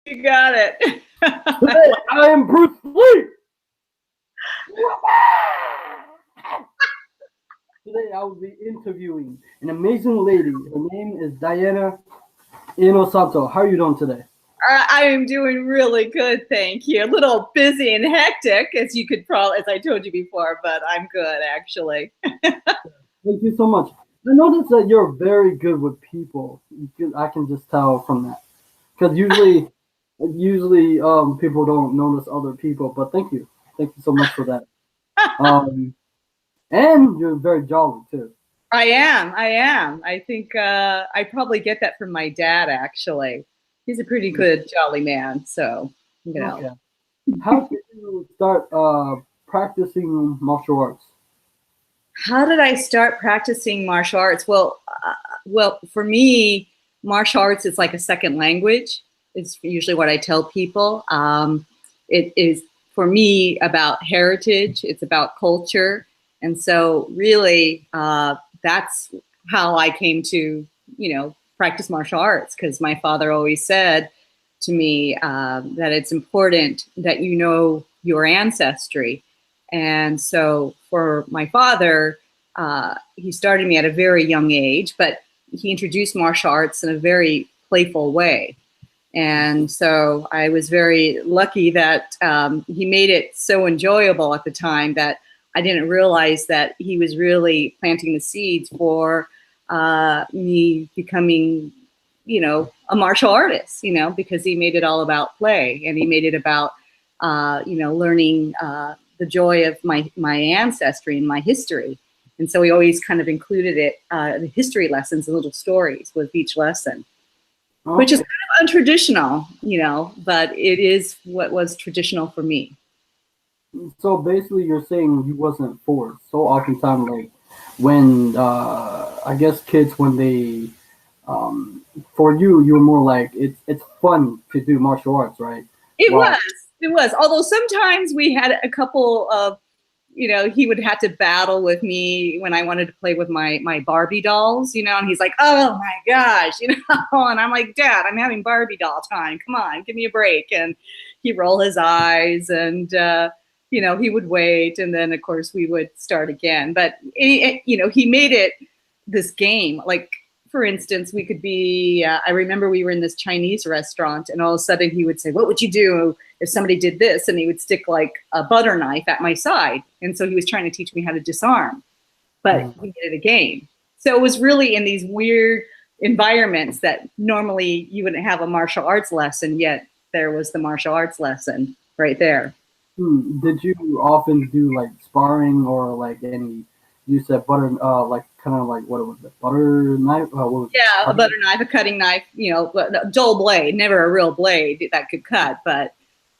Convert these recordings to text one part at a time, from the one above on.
You got it. Today, I am Bruce Lee. Today, I will be interviewing an amazing lady. Her name is Diana Inosanto. How are you doing today? I am doing really good, thank you. A little busy and hectic, as you could probably, as I told you before, but I'm good actually. Thank you so much. I noticed that you're very good with people. I can just tell from that. Because usually, people don't notice other people. But thank you so much for that. Um, and you're very jolly too. I am. I am. I think I probably get that from my dad. Actually, he's a pretty good, jolly man. So you know. Okay. How did you start practicing martial arts? How did I start practicing martial arts? Well, for me, martial arts is like a second language. It's usually what I tell people. It is for me about heritage. It's about culture, and so really, that's how I came to, practice martial arts because my father always said to me that it's important that you know your ancestry. And so for my father, he started me at a very young age, but he introduced martial arts in a very playful way. And so I was very lucky that he made it so enjoyable at the time that I didn't realize that he was really planting the seeds for me becoming, a martial artist, because he made it all about play and he made it about, learning the joy of my ancestry and my history. And so we always kind of included it, the history lessons and little stories with each lesson, which is Okay. kind of untraditional, but it is what was traditional for me. So basically, you're saying you wasn't forced. So oftentimes, like when I guess kids when they for you, you're more like it's fun to do martial arts, right? It Wow. was, it was. Although sometimes we had a couple of, he would have to battle with me when I wanted to play with my Barbie dolls, and he's like, oh my gosh, and I'm like, Dad, I'm having Barbie doll time. Come on, give me a break. And he'd roll his eyes and, he would wait. And then, of course, we would start again. But, he made it this game. Like, for instance, we could be, I remember we were in this Chinese restaurant and all of a sudden he would say, what would you do if somebody did this? And he would stick like a butter knife at my side. And so he was trying to teach me how to disarm, but he made it a game. So it was really in these weird environments that normally you wouldn't have a martial arts lesson, yet there was the martial arts lesson right there. Did you often do like sparring or like any? You said butter, like kind of like what was it? Butter knife? What was it? Yeah, a butter knife, a cutting knife, a dull blade, never a real blade that could cut. But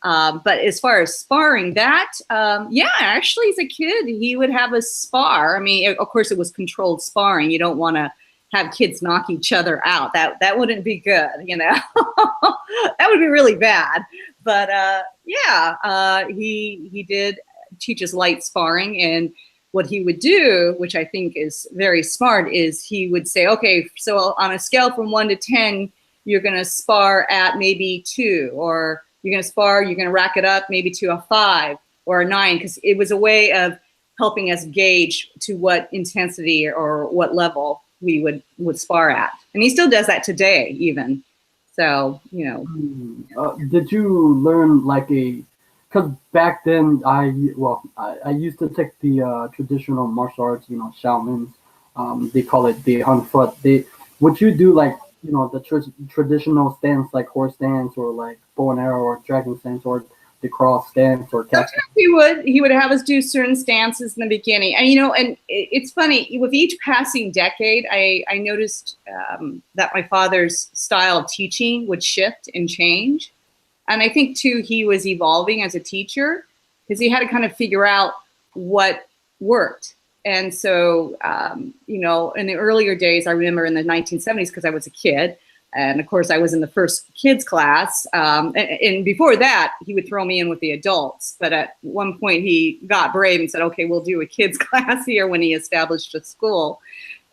as far as sparring, yeah, actually, as a kid, he would have us spar. I mean, of course, it was controlled sparring. You don't want to have kids knock each other out. That wouldn't be good, that would be really bad. But yeah, he did teach us light sparring, and what he would do, which I think is very smart, is he would say, okay, so on a scale from 1 to 10, you're going to spar at maybe 2, or you're going to spar, you're going to rack it up maybe to a 5 or a 9, because it was a way of helping us gauge to what intensity or what level we would spar at. And he still does that today, even. So, Did you learn like a? Because back then, I used to take the traditional martial arts, Shaolin. They call it the Hun Foot. Would you do like the traditional stance like horse stance or like bow and arrow or dragon stance or the cross stance or cat sometimes he would have us do certain stances in the beginning, and it's funny, with each passing decade I noticed that my father's style of teaching would shift and change. And I think too he was evolving as a teacher because he had to kind of figure out what worked. And so in the earlier days, I remember in the 1970s, because I was a kid, and of course I was in the first kids class, and before that he would throw me in with the adults, but at one point he got brave and said, okay, we'll do a kids class here, when he established a school.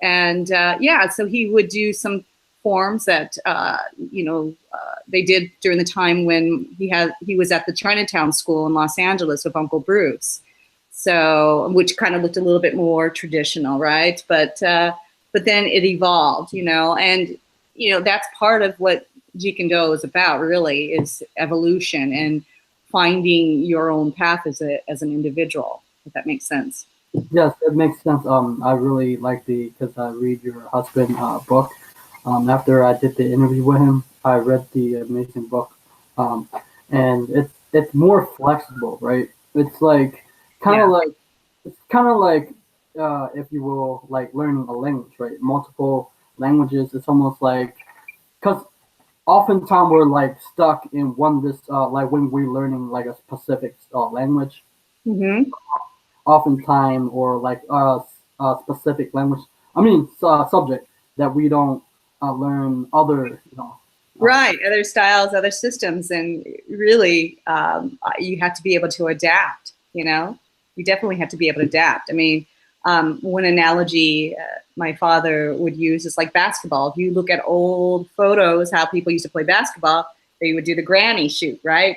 And yeah, so he would do some forms that they did during the time when he was at the Chinatown School in Los Angeles with Uncle Bruce. So, which kind of looked a little bit more traditional, right? But then it evolved, and that's part of what Jeet Kune Do is about. Really, is evolution and finding your own path as an individual. If that makes sense. Yes, it makes sense. I really like because I read your husband book. After I did the interview with him, I read the amazing book, and it's more flexible, right? It's like kind of Yeah. like it's kind of like if you will, like learning a language, right? Multiple languages. It's almost like because oftentimes we're like stuck in like when we're learning like a specific language Mm-hmm. oftentimes or like a specific language. Subject that we don't learn other. Right, other styles, other systems, and really, you have to be able to adapt. You definitely have to be able to adapt. I mean, one analogy my father would use is like basketball. If you look at old photos, how people used to play basketball, they would do the granny shoot, right?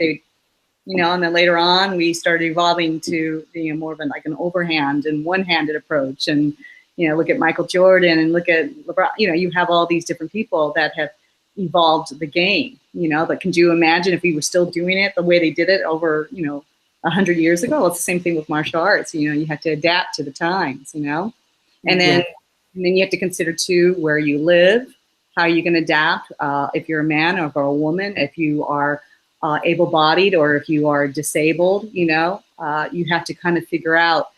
And then later on, we started evolving to more of like an overhand and one-handed approach. And look at Michael Jordan and look at LeBron. You have all these different people that have evolved the game. But can you imagine if we were still doing it the way they did it over 100 years ago? Well, it's the same thing with martial arts. You have to adapt to the times. And then you have to consider too where you live, how you can adapt. If you're a man or a woman, if you are able-bodied or if you are disabled, you have to kind of figure out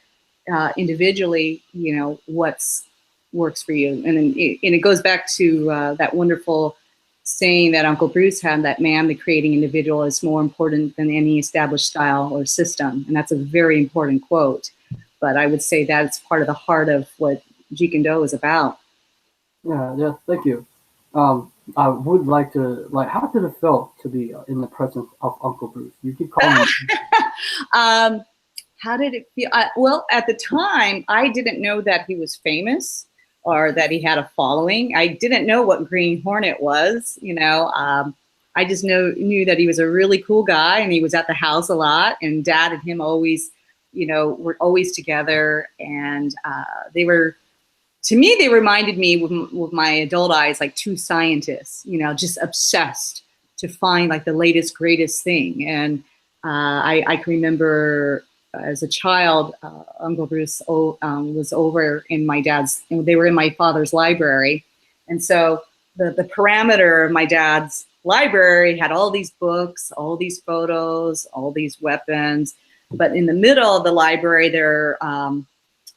individually, what's works for you. And it goes back to that wonderful saying that Uncle Bruce had, that man, the creating individual, is more important than any established style or system. And that's a very important quote. But I would say that it's part of the heart of what Jeet Kune Do is about. Yeah, thank you. I would like to, how did it feel to be in the presence of Uncle Bruce? You keep calling him. How did it feel? Well, at the time, I didn't know that he was famous or that he had a following. I didn't know what Green Hornet was. I just knew that he was a really cool guy, and he was at the house a lot. And Dad and him always, were always together, and to me, they reminded me with my adult eyes like two scientists, just obsessed to find like the latest, greatest thing. And I can remember as a child, Uncle Bruce was over in my dad's, and they were in my father's library. And so the parameter of my dad's library had all these books, all these photos, all these weapons. But in the middle of the library, there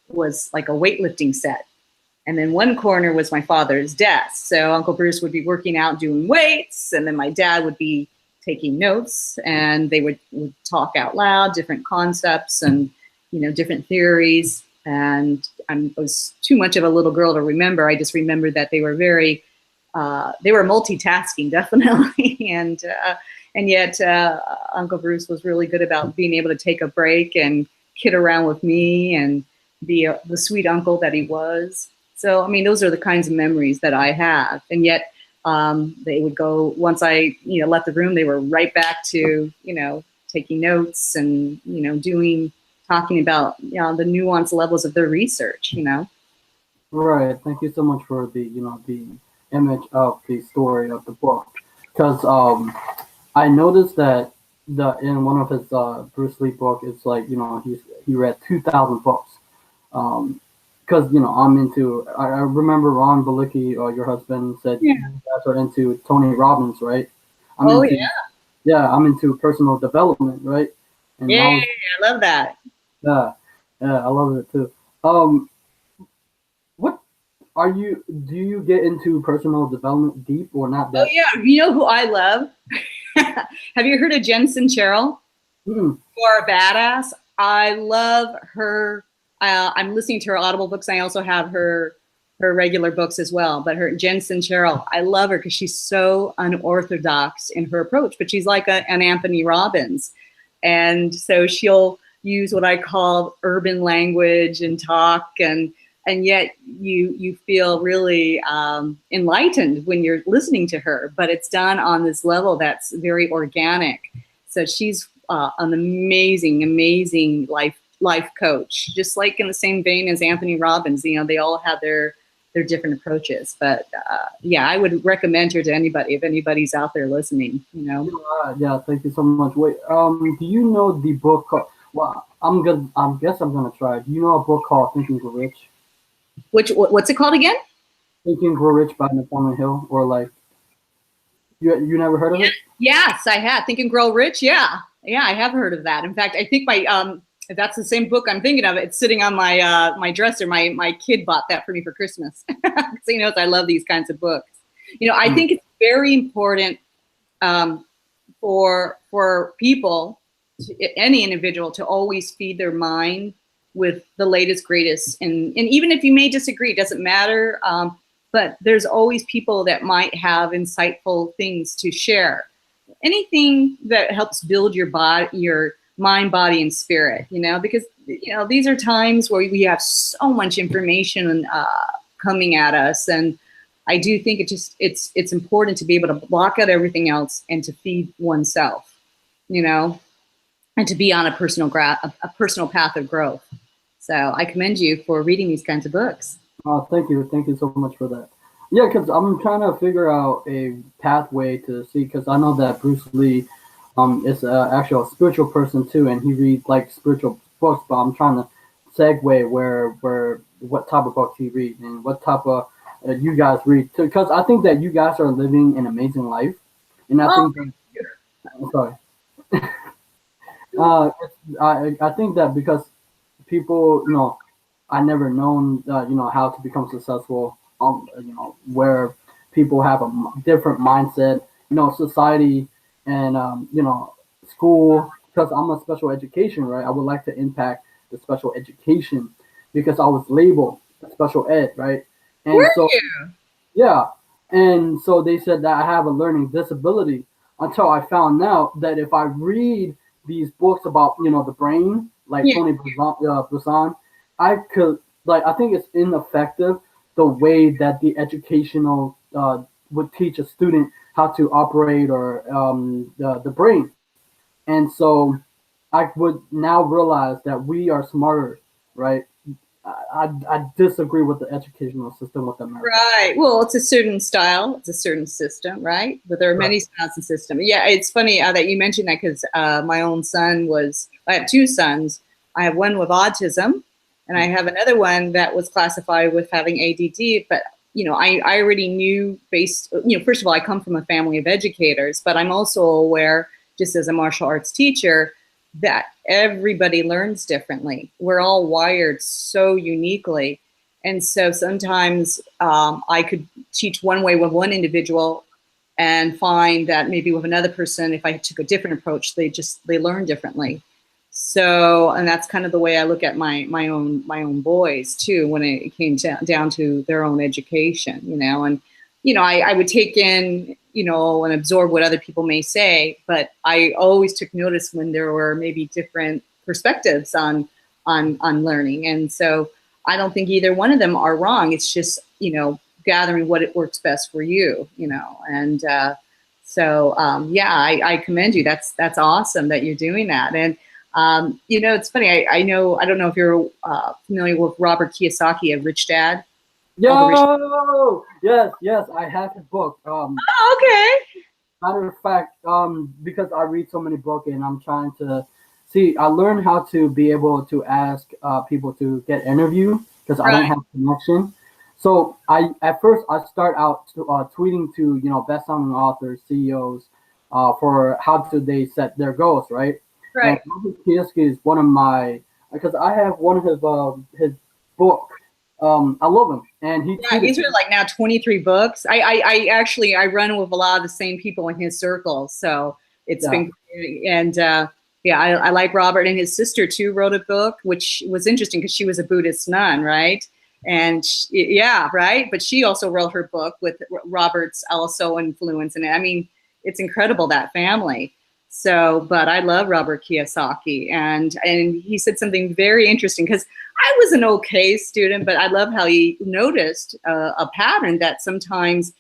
was like a weightlifting set. And then one corner was my father's desk. So Uncle Bruce would be working out doing weights, and then my dad would be taking notes, and they would talk out loud different concepts and different theories. And I was too much of a little girl to remember. I just remembered that they were they were multitasking, definitely. And yet Uncle Bruce was really good about being able to take a break and kid around with me and be the sweet uncle that he was. So, I mean, those are the kinds of memories that I have. And yet they would go, once I, left the room, they were right back to, taking notes and, talking about, the nuanced levels of their research, Right. Thank you so much for the image of the story of the book. Because I noticed that in one of his Bruce Lee book, it's like, he read 2,000 books. Because I'm into. I remember Ron Balicki, your husband, said you guys are into Tony Robbins, right? I'm into personal development, right? And I love that. Yeah, I love it too. What do you get into personal development deep or not? Oh yeah, you know who I love? Have you heard of Jensen Cheryl? Mm-hmm. For a badass. I love her. I'm listening to her Audible books. I also have her regular books as well. But her Jensen Cheryl, I love her because she's so unorthodox in her approach. But she's like an Anthony Robbins, and so she'll use what I call urban language and talk, and and yet you feel really enlightened when you're listening to her. But it's done on this level that's very organic. So she's an amazing life coach, just like in the same vein as Anthony Robbins. You know, they all have their different approaches. But yeah, I would recommend her to anybody if anybody's out there listening. You know. Yeah, thank you so much. Wait, do you know the book called, well, I'm good. I guess I'm gonna try. Do you know a book called Think and Grow Rich? What's it called again? Think and Grow Rich by Napoleon Hill, or like you never heard of it? Yes, I have. Think and Grow Rich. Yeah, I have heard of that. In fact, I think if that's the same book I'm thinking of, it's sitting on my dresser. My kid bought that for me for Christmas. So he knows I love these kinds of books. You know, I think it's very important for people, any individual, to always feed their mind with the latest, greatest, and even if you may disagree, it doesn't matter. But there's always people that might have insightful things to share. Anything that helps build your body, your mind, body, and spirit. You know, because these are times where we have so much information coming at us, and I do think it's important to be able to block out everything else and to feed oneself. You know. And to be on a personal path of growth. So I commend you for reading these kinds of books. Thank you so much for that. Yeah, because I'm trying to figure out a pathway to see, because I know that Bruce Lee is actually a spiritual person too, and he reads like spiritual books. But I'm trying to segue where what type of books he reads and what type of you guys read, because I think that you guys are living an amazing life, and I think that, I'm sorry. I think that because people, I never known, how to become successful, where people have a different mindset, society and, school, because I'm a special education, right? I would like to impact the special education because I was labeled special ed, right? And Were so, you? yeah. And so they said that I have a learning disability until I found out that if I read these books about the brain, like Yeah. Tony Buzan, I could, like, I think it's ineffective the way that the educational would teach a student how to operate or the brain. And so I would now realize that we are smarter, right? I disagree with the educational system with America. Right. Well, it's a certain style. It's a certain system, right? But there are many styles and systems. Yeah, it's funny that you mentioned that because my own son I have two sons. I have one with autism, and I have another one that was classified with having ADD. But, I already knew first of all, I come from a family of educators, but I'm also aware, just as a martial arts teacher, that everybody learns differently. We're all wired so uniquely. And so sometimes I could teach one way with one individual and find that maybe with another person, if I took a different approach, they learn differently. So, and that's kind of the way I look at my own boys too, when it came down to their own education, and, I would take in, and absorb what other people may say, but I always took notice when there were maybe different perspectives on learning. And so I don't think either one of them are wrong. It's just, gathering what it works best for you, and yeah, I commend you. That's awesome that you're doing that. And, it's funny. I don't know if you're familiar with Robert Kiyosaki of Rich Dad. Yo, yes, I have his book. Oh, okay. Matter of fact, because I read so many books and I'm trying to see, I learned how to be able to ask people to get interview because I don't have connection. So at first I start out tweeting to best-selling authors, CEOs, for how do they set their goals, right? Right. And Robert Kiyosaki is one of my, because I have one of his book. I love him, and he's written like now 23 books. I actually run with a lot of the same people in his circle, so it's been great. And I like Robert, and his sister too wrote a book, which was interesting because she was a Buddhist nun, right? And but she also wrote her book with Robert's also influence, and I mean, it's incredible, that family. So, but I love Robert Kiyosaki, and he said something very interesting, because I was an okay student, but I love how he noticed a pattern that sometimes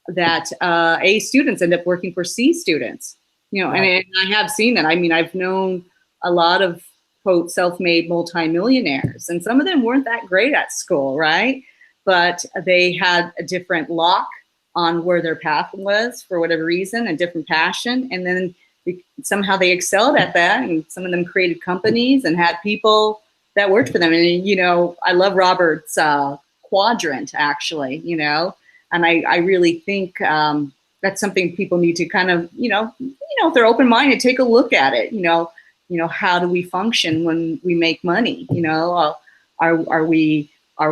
that A students end up working for C students, you know, and I have seen that. I mean, I've known a lot of, quote, self-made multimillionaires, and some of them weren't that great at school, right? But they had a different lock on where their path was for whatever reason, a different passion, and then somehow they excelled at that, and some of them created companies and had people that worked for them. And, you know, I love Robert's quadrant, actually, you know, and I really think that's something people need to kind of, if they're open-minded, take a look at it. How do we function when we make money? Are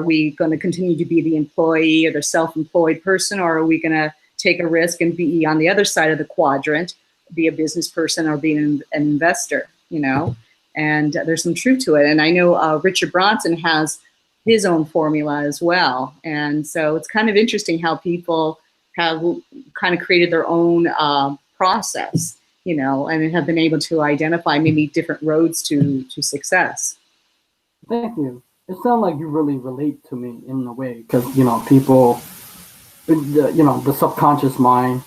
we going to continue to be the employee or the self-employed person, or are we going to take a risk and be on the other side of the quadrant, be a business person or be an investor? And there's some truth to it. And I know Richard Branson has his own formula as well. And so it's kind of interesting how people have kind of created their own process, and have been able to identify maybe different roads to success. Thank you. It sounds like you really relate to me in a way, because, people, the subconscious mind,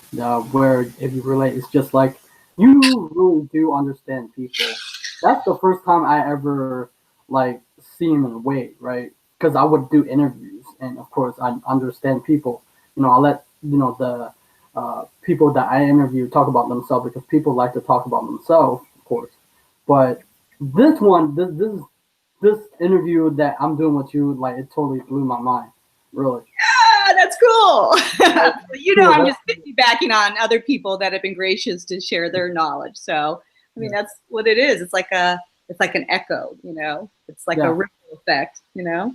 where if you relate, it's just like you really do understand people. That's the first time I ever seen in a way, right? Because I would do interviews, and of course I understand people. I let the people that I interview talk about themselves, because people like to talk about themselves, of course. But this interview that I'm doing with you, it totally blew my mind, really. Yeah, that's cool. I'm just piggybacking on other people that have been gracious to share their knowledge. So, I mean, that's what it is. It's like an echo, it's like a ripple effect, So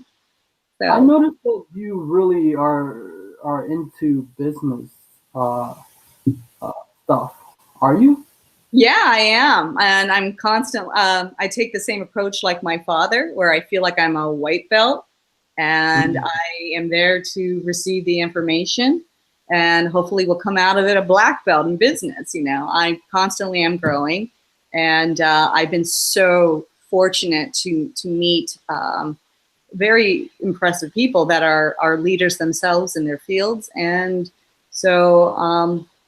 I noticed that you really are into business stuff. Are you? Yeah, I am, and I'm constant. I take the same approach like my father, where I feel like I'm a white belt, and I am there to receive the information, and hopefully will come out of it a black belt in business. I constantly am growing, and I've been so fortunate to meet very impressive people that are leaders themselves in their fields. And so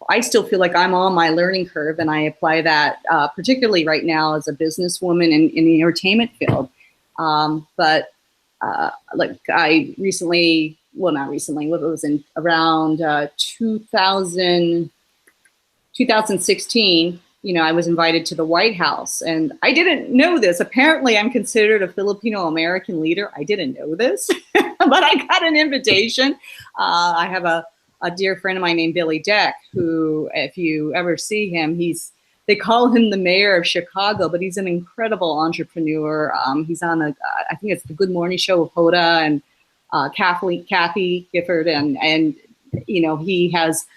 I still feel like I'm on my learning curve, and I apply that particularly right now as a businesswoman in the entertainment field. But I recently, well, not recently, it was in around 2016, I was invited to the White House, and I didn't know this. Apparently, I'm considered a Filipino-American leader. I didn't know this, but I got an invitation. I have a dear friend of mine named Billy Deck, who, if you ever see him, they call him the mayor of Chicago, but he's an incredible entrepreneur. He's on I think it's the Good Morning Show with Hoda and Kathy Gifford, and he has.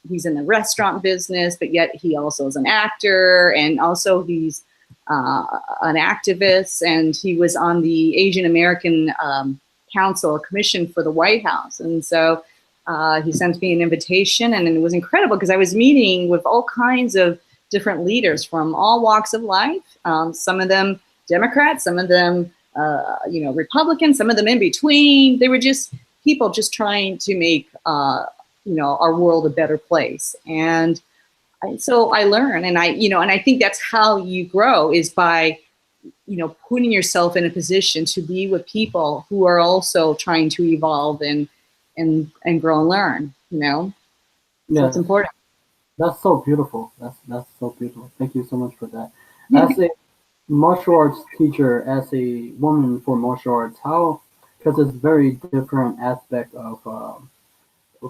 He's in the restaurant business, but yet he also is an actor, and also he's an activist, and he was on the Asian American Council or Commission for the White House. And so he sent me an invitation, and it was incredible because I was meeting with all kinds of different leaders from all walks of life, some of them Democrats, some of them Republicans, some of them in between. They were just people just trying to make our world a better place. And so I learn, and I think that's how you grow, is by, putting yourself in a position to be with people who are also trying to evolve and grow and learn, So it's important. That's so beautiful. That's so beautiful. Thank you so much for that. As a martial arts teacher, as a woman for martial arts, because it's very different aspect of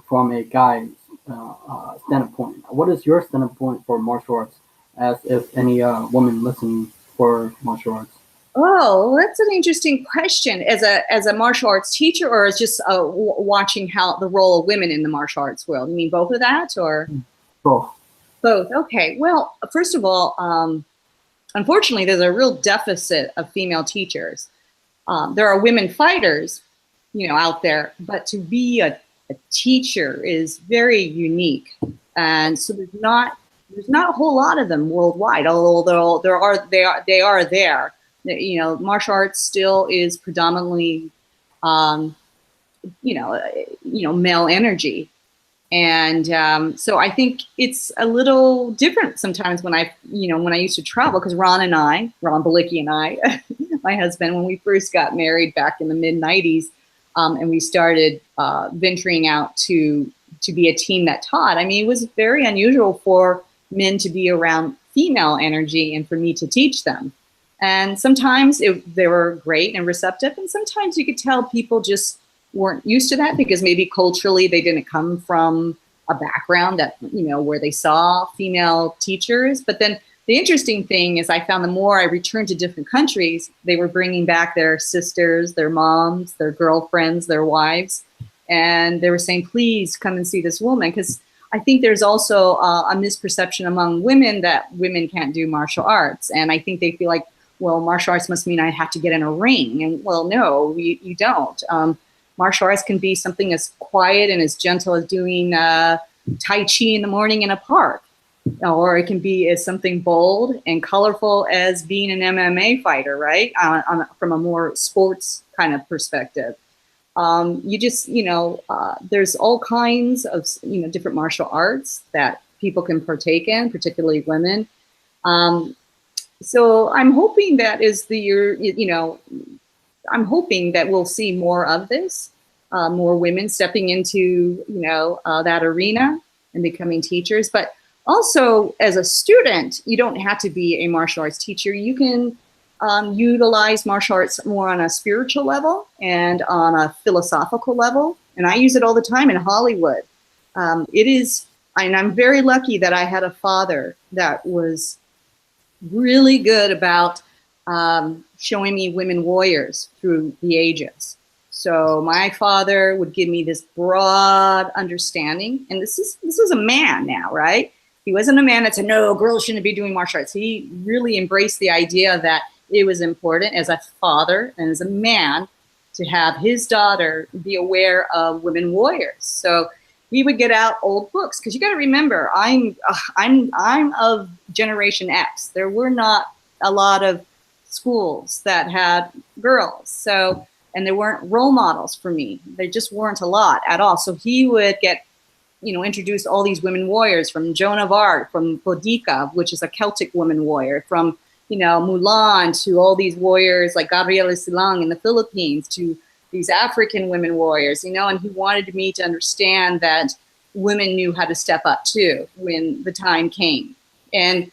from a guy's standpoint. What is your standpoint for martial arts, as if any woman listening for martial arts? Oh, that's an interesting question. As a martial arts teacher, or as just watching how the role of women in the martial arts world? You mean both of that, or both? Both. Okay. Well, first of all, unfortunately, there's a real deficit of female teachers. There are women fighters, out there, but to be a teacher is very unique, and so there's not There's not a whole lot of them worldwide, although they are there. You know, martial arts still is predominantly, um, male energy. And so I think it's a little different sometimes when I used to travel, because Ron Balicki and I, my husband, when we first got married back in the mid '90s, and we started venturing out to be a team that taught. I mean, it was very unusual for men to be around female energy and for me to teach them. And sometimes they were great and receptive, and sometimes you could tell people just weren't used to that because maybe culturally they didn't come from a background that, where they saw female teachers. But then the interesting thing is I found the more I returned to different countries, they were bringing back their sisters, their moms, their girlfriends, their wives. And they were saying, please come and see this woman. Because I think there's also a misperception among women that women can't do martial arts. And I think they feel like, well, martial arts must mean I have to get in a ring. And well, no, you don't. Martial arts can be something as quiet and as gentle as doing Tai Chi in the morning in a park. Or it can be as something bold and colorful as being an MMA fighter, right? From a more sports kind of perspective. There's all kinds of, different martial arts that people can partake in, particularly women. So I'm hoping that is the year, I'm hoping that we'll see more of this, more women stepping into, that arena and becoming teachers. But also, as a student, you don't have to be a martial arts teacher. You can utilize martial arts more on a spiritual level and on a philosophical level. And I use it all the time in Hollywood. And I'm very lucky that I had a father that was really good about showing me women warriors through the ages. So my father would give me this broad understanding, and this is a man now, right? He wasn't a man that said, no, girls shouldn't be doing martial arts. He really embraced the idea that it was important as a father and as a man to have his daughter be aware of women warriors. So we would get out old books, because you got to remember, I'm of Generation X. There were not a lot of schools that had girls, so, and there weren't role models for me. There just weren't a lot at all. So he would get, introduce all these women warriors, from Joan of Arc, from Boudica, which is a Celtic woman warrior, from Mulan, to all these warriors like Gabriela Silang in the Philippines, to these African women warriors, and he wanted me to understand that women knew how to step up too when the time came. And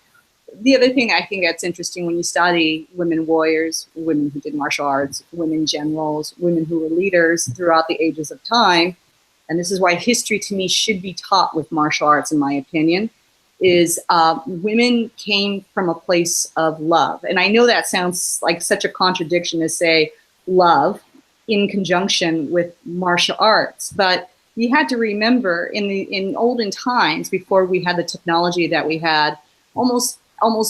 the other thing I think that's interesting when you study women warriors, women who did martial arts, women generals, women who were leaders throughout the ages of time, and this is why history to me should be taught with martial arts, in my opinion, is women came from a place of love. And I know that sounds like such a contradiction to say love in conjunction with martial arts, but you had to remember in olden times, before we had the technology that we had, almost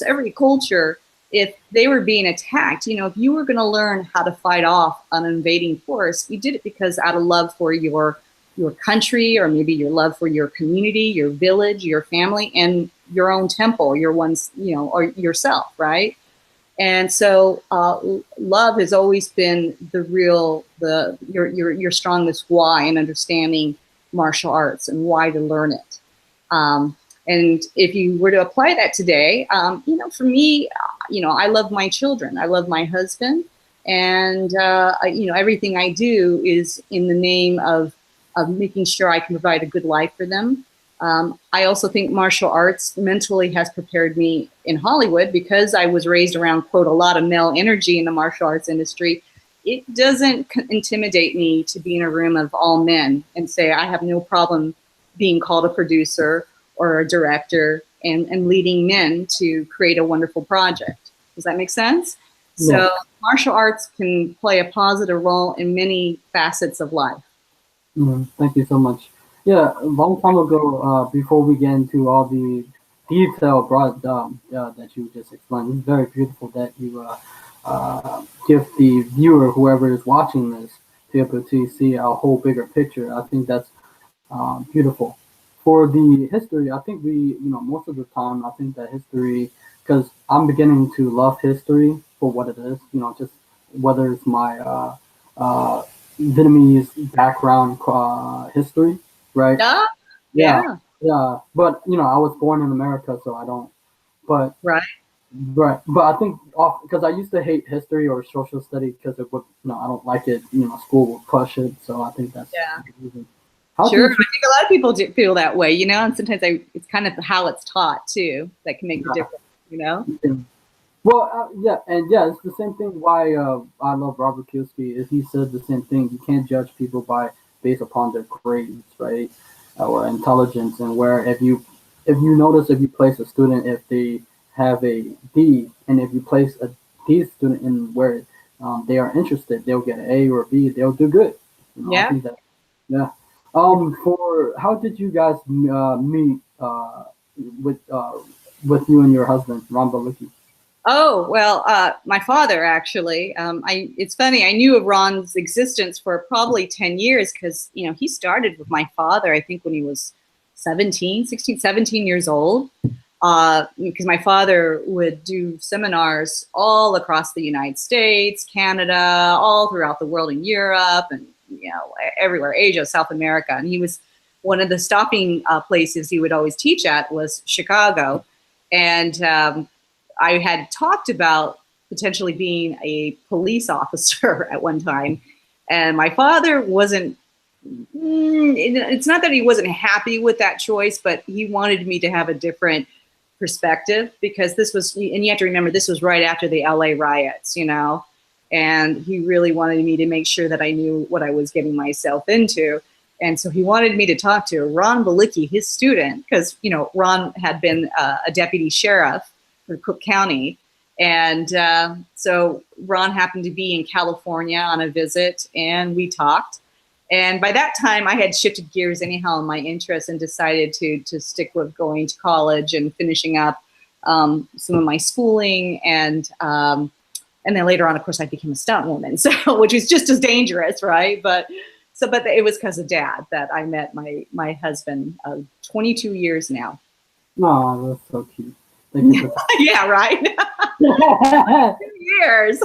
every culture, if they were being attacked, if you were going to learn how to fight off an invading force, you did it because out of love for your country, or maybe your love for your community, your village, your family, and your own temple, your one's, or yourself, right? And so love has always been your strongest why in understanding martial arts and why to learn it. And if you were to apply that today, for me, I love my children, I love my husband, and everything I do is in the name of making sure I can provide a good life for them. I also think martial arts mentally has prepared me in Hollywood, because I was raised around, quote, a lot of male energy in the martial arts industry. It doesn't intimidate me to be in a room of all men and say I have no problem being called a producer or a director and leading men to create a wonderful project. Does that make sense? Yeah. So martial arts can play a positive role in many facets of life. Thank you so much. Yeah, a long time ago, before we get into all the detail brought that you just explained, it's very beautiful that you give the viewer, whoever is watching this, to be able to see a whole bigger picture. I think that's beautiful. For the history, I think most of the time, I think that history, because I'm beginning to love history for what it is, just whether it's my uh, Vietnamese background history, right? Yeah, Yeah, yeah, yeah. But, I was born in America, so I don't, but, right. right. But I think, because I used to hate history or social study because it would, I don't like it, school would push it, so I think that's Yeah. the reason. How Sure. I did you? think a lot of people do feel that way, and sometimes it's kind of how it's taught too that can make the difference. Yeah. Well, yeah, and yeah, it's the same thing. Why I love Robert Kiyosaki is he said the same thing. You can't judge people by based upon their grades, right, or intelligence. And where if you notice if you place a student if they have a D, and if you place a D student in where they are interested, they'll get an A or a B. They'll do good. I Yeah. think that yeah. For how did you guys meet with uh, with you and your husband, Ron Balicki? Oh, well, my father actually. It's funny. I knew of Ron's existence for probably 10 years because, he started with my father, I think when he was 17 years old. Because my father would do seminars all across the United States, Canada, all throughout the world, in Europe, and everywhere, Asia, South America. And he was one of the stopping places he would always teach at was Chicago, and I had talked about potentially being a police officer at one time, and my father wasn't. It's not that he wasn't happy with that choice, but he wanted me to have a different perspective because this was, and you have to remember, this was right after the LA riots, and he really wanted me to make sure that I knew what I was getting myself into. And so he wanted me to talk to Ron Balicki, his student, because, Ron had been a deputy sheriff for Cook County. And so Ron happened to be in California on a visit, and we talked. And by that time, I had shifted gears anyhow in my interest and decided to stick with going to college and finishing up some of my schooling. And then later on, of course, I became a stunt woman, so which is just as dangerous, right? But it was because of Dad that I met my husband of 22 years now. Oh, that's so cute. Thank you for Yeah, right. that. 2 years.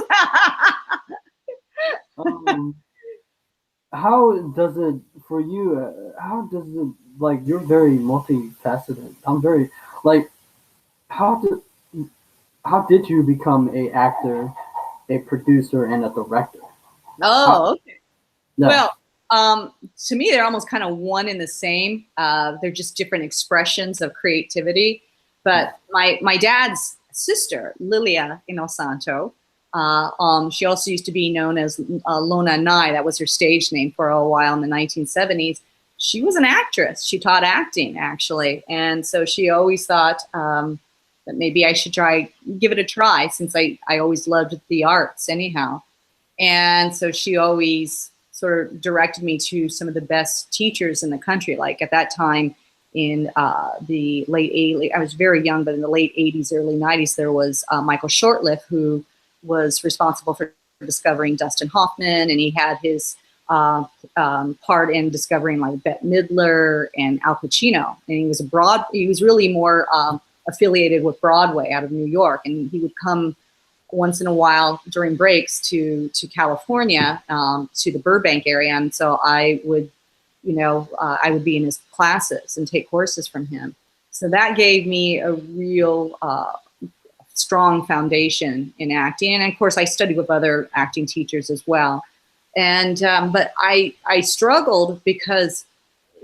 um, how does it for you? How does it like you're very multifaceted? I'm very like how did how did you become a actor, a producer, and a director? How, Oh, okay. yeah. Well, to me, they're almost kind of one and the same. They're just different expressions of creativity. But my dad's sister, Lilia Inosanto, she also used to be known as Lona Nye. That was her stage name for a while in the 1970s. She was an actress. She taught acting, actually. And so she always thought that maybe I should give it a try since I always loved the arts anyhow. And so she always sort of directed me to some of the best teachers in the country. Like at that time in the late 80s, I was very young, but in the late 80s, early 90s, there was Michael Shortliff, who was responsible for discovering Dustin Hoffman, and he had his part in discovering like Bette Midler and Al Pacino. And he was really more affiliated with Broadway out of New York, and he would come once in a while during breaks to California, to the Burbank area. And so I would be in his classes and take courses from him. So that gave me a real strong foundation in acting. And of course, I studied with other acting teachers as well. And but I struggled because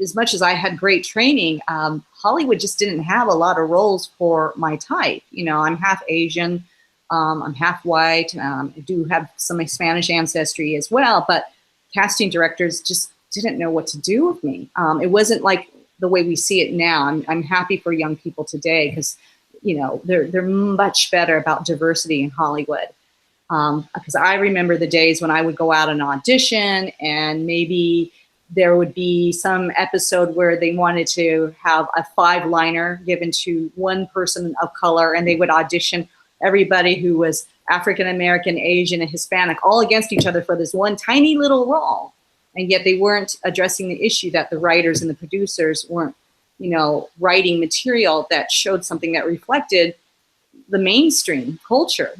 as much as I had great training, Hollywood just didn't have a lot of roles for my type. I'm half Asian. I'm half white. I do have some Spanish ancestry as well, but casting directors just didn't know what to do with me. It wasn't like the way we see it now. I'm happy for young people today because, they're much better about diversity in Hollywood. Because I remember the days when I would go out and audition, and maybe there would be some episode where they wanted to have a 5-liner given to one person of color, and they would audition everybody who was African American, Asian, and Hispanic all against each other for this one tiny little role. And yet they weren't addressing the issue that the writers and the producers weren't, writing material that showed something that reflected the mainstream culture,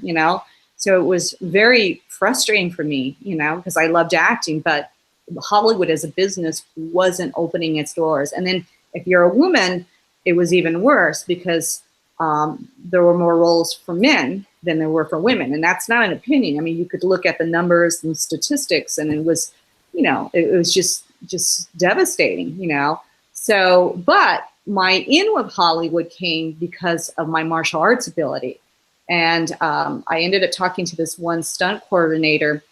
So it was very frustrating for me, because I loved acting, but Hollywood as a business wasn't opening its doors. And then if you're a woman, it was even worse because there were more roles for men than there were for women. And that's not an opinion. I mean, you could look at the numbers and statistics, and it was, it was just devastating, So, but my in with Hollywood came because of my martial arts ability. And I ended up talking to this one stunt coordinator,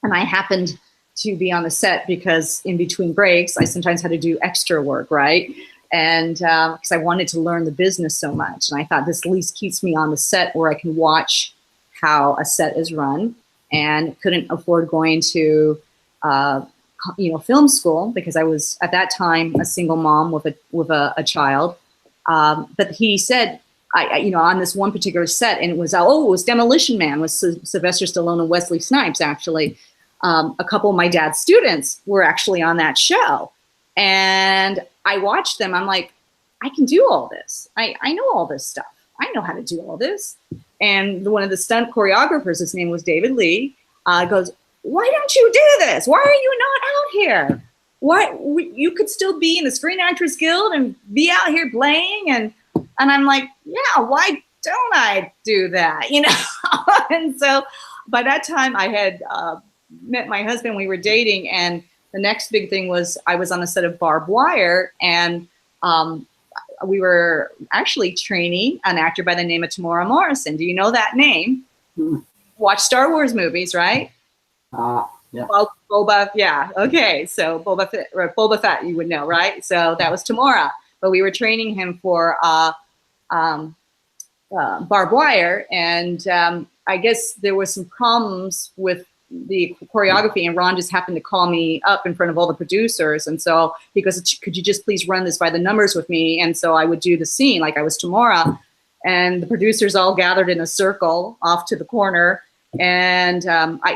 and I happened to be on the set because in between breaks, I sometimes had to do extra work, right? And because I wanted to learn the business so much. And I thought this at least keeps me on the set where I can watch how a set is run, and couldn't afford going to, film school because I was at that time a single mom with a child. But he said, on this one particular set, and it was Demolition Man with Sylvester Stallone and Wesley Snipes, actually. A couple of my dad's students were actually on that show. And I watched them. I'm like, I can do all this. I know all this stuff. I know how to do all this. And one of the stunt choreographers, his name was David Lee, goes, why don't you do this? Why are you not out here? You could still be in the Screen Actors Guild and be out here playing. And I'm like, yeah, why don't I do that? And so by that time I had met my husband, we were dating. And the next big thing was I was on the set of Barbed Wire, and we were actually training an actor by the name of Tamora Morrison. Do you know that name? Mm. Watch Star Wars movies, right? Yeah. Well, Boba, yeah. Okay, so Boba Fett, you would know, right? So that was Tamora. But we were training him for Barbed Wire, and I guess there was some problems with the choreography, and Ron just happened to call me up in front of all the producers, and so he goes, could you just please run this by the numbers with me? And so I would do the scene like I was Tamora, and the producers all gathered in a circle off to the corner, and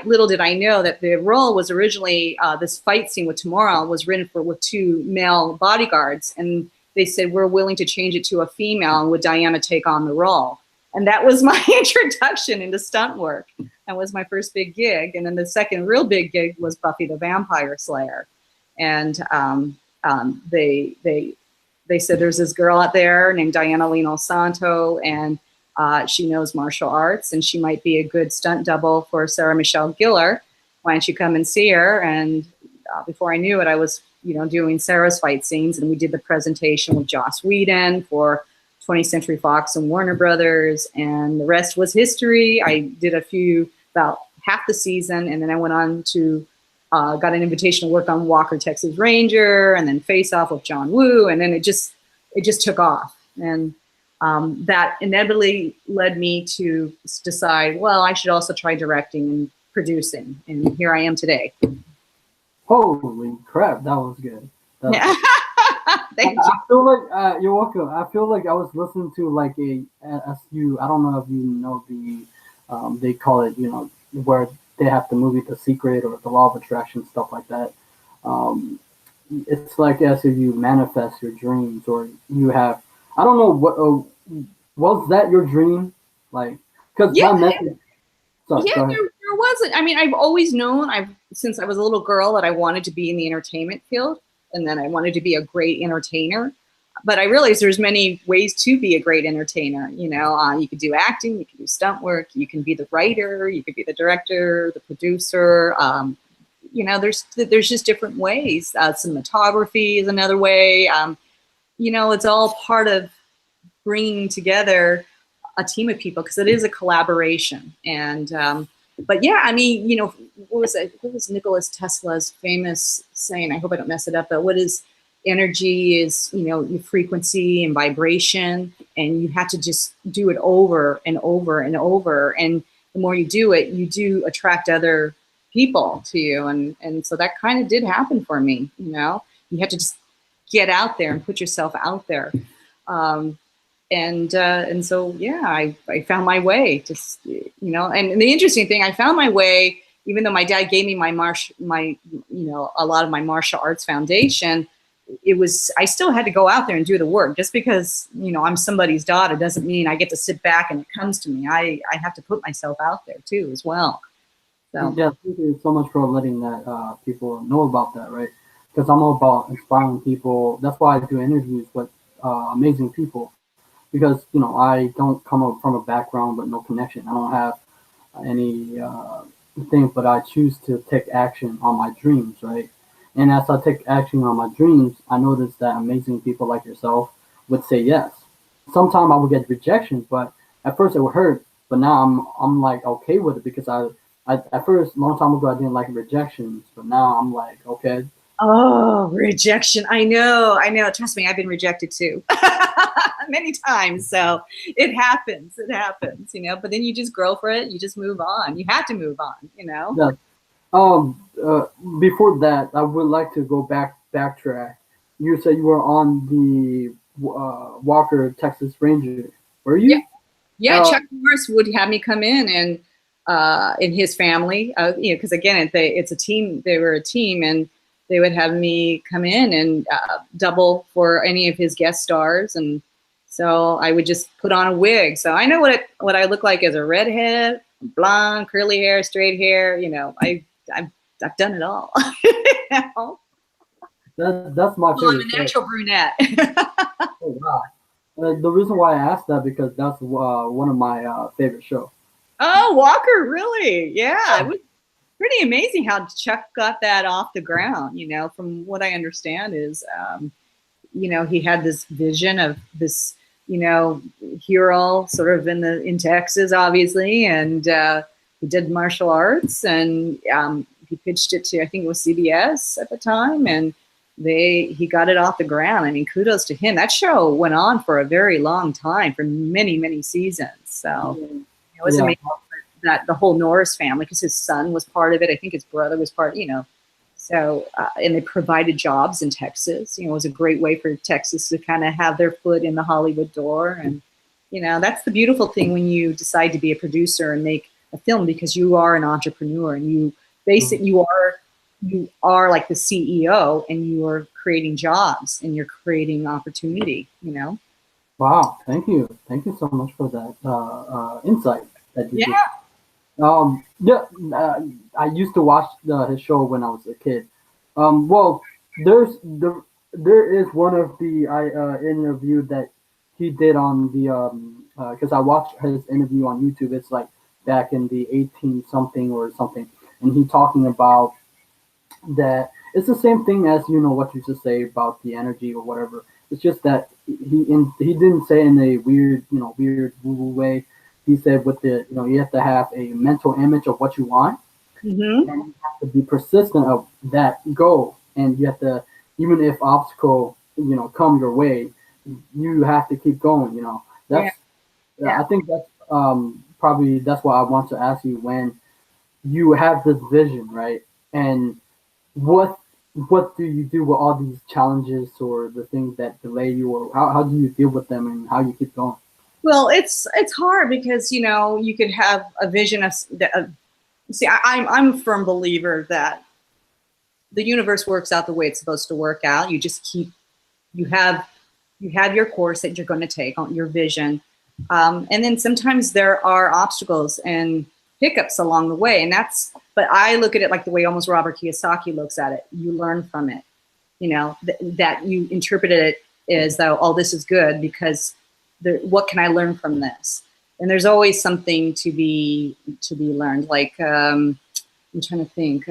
little did I know that the role was originally, this fight scene with Tamora was written with 2 male bodyguards, and they said, we're willing to change it to a female, and would Diana take on the role? And that was my introduction into stunt work. That was my first big gig. And then the second real big gig was Buffy the Vampire Slayer. And they said, there's this girl out there named Diana Inosanto, and she knows martial arts, and she might be a good stunt double for Sarah Michelle Gellar. Why don't you come and see her? And before I knew it, I was doing Sarah's fight scenes, and we did the presentation with Joss Whedon for 20th Century Fox and Warner Brothers, and the rest was history. I did about half the season, and then I went on to got an invitation to work on Walker, Texas Ranger, and then Face Off with John Woo, and then it just took off. And that inevitably led me to decide, well, I should also try directing and producing, and here I am today. Holy crap, that was good. Yeah. Thank you. I feel like you're welcome. I feel like I was listening to like a SU. I don't know if you know the they call it, where they have the movie The Secret or The Law of Attraction, stuff like that. It's like as if you manifest your dreams, or you have, I don't know what was that your dream, like, because yeah. my message. Sorry, yeah, there wasn't. I mean, I've always known, since I was a little girl, that I wanted to be in the entertainment field, and then I wanted to be a great entertainer. But I realized there's many ways to be a great entertainer. You could do acting, you can do stunt work, you can be the writer, you could be the director, the producer. There's just different ways. Cinematography is another way. It's all part of bringing together a team of people, because it is a collaboration. And but yeah, I mean, what was Nikola Tesla's famous saying? I hope I don't mess it up, but what is energy is, your frequency and vibration, and you have to just do it over and over and over. And the more you do it, you do attract other people to you. And so that kind of did happen for me. You have to just get out there and put yourself out there. And so, yeah, I found my way, just, and the interesting thing, I found my way, even though my dad gave me a lot of my martial arts foundation, I still had to go out there and do the work. Just because, I'm somebody's daughter doesn't mean I get to sit back and it comes to me. I have to put myself out there too as well. So Yeah, thank you so much for letting that people know about that, right? Because I'm all about inspiring people. That's why I do interviews with amazing people. Because I don't come up from a background but no connection. I don't have any thing, but I choose to take action on my dreams, right? And as I take action on my dreams, I notice that amazing people like yourself would say yes. Sometimes I would get rejection, but at first it would hurt. But now I'm like okay with it because I at first long time ago I didn't like rejections, but now I'm like okay. oh, rejection. I know. Trust me, I've been rejected too. Many times. So it happens. But then you just grow for it. You just move on. You have to move on. Yeah. Before that, I would like to go backtrack. You said you were on the Walker Texas Ranger. Were Yeah. you? Yeah. Chuck Norris would have me come in and his family, because again, it's a team. They were a team, and they would have me come in and double for any of his guest stars. And so I would just put on a wig. So I know what I look like as a redhead, blonde, curly hair, straight hair. I've done it all. That's my Well, I'm favorite a show. natural brunette. Oh, wow. The reason why I asked that because that's one of my favorite shows. Oh, Walker, really? Yeah, it was pretty amazing how Chuck got that off the ground. From what I understand is, he had this vision of this, hero sort of in Texas, obviously, and he did martial arts, and he pitched it to, I think it was CBS at the time, and he got it off the ground. I mean, kudos to him. That show went on for a very long time, for many, many seasons. So it was amazing that the whole Norris family, because his son was part of it. I think his brother was part. So, and they provided jobs in Texas. It was a great way for Texas to kind of have their foot in the Hollywood door. And, that's the beautiful thing when you decide to be a producer and make a film, because you are an entrepreneur and you are like the CEO, and you are creating jobs and you're creating opportunity. Wow, thank you so much for that insight that you did. Yeah, I used to watch his show when I was a kid. Well, there is one of the interview that he did on the because I watched his interview on YouTube. It's like back in the 18 something or something, and he talking about that. It's the same thing as what you just say about the energy or whatever. It's just that he didn't say in a weird woo way. He said with you have to have a mental image of what you want, Mm-hmm. and you have to be persistent of that goal, and you have to, even if obstacle come your way, you have to keep going. That's Yeah. I think that's probably that's what I want to ask you when you have this vision, right? And what what do you do with all these challenges or the things that delay you, or how do you deal with them and how you keep going? Well, it's hard because you could have a vision of see. I'm a firm believer that the universe works out the way it's supposed to work out. You just you have your course that you're going to take on your vision, and then sometimes there are obstacles and hiccups along the way, but I look at it like the way almost Robert Kiyosaki looks at it. You learn from it, that you interpret it as though, oh, this is good because what can I learn from this? And there's always something to be learned. Like I'm trying to think.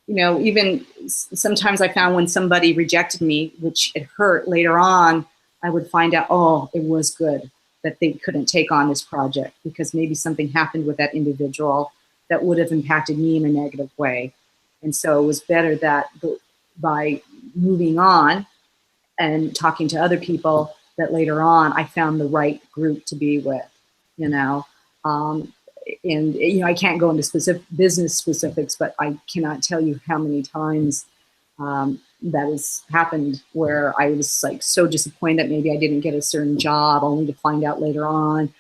Even sometimes I found when somebody rejected me, which it hurt later on, I would find out, oh, it was good that they couldn't take on this project because maybe something happened with that individual that would have impacted me in a negative way. And so it was better that by moving on and talking to other people, that later on I found the right group to be with, and I can't go into specific business specifics, but I cannot tell you how many times that has happened where I was like so disappointed that maybe I didn't get a certain job, only to find out later on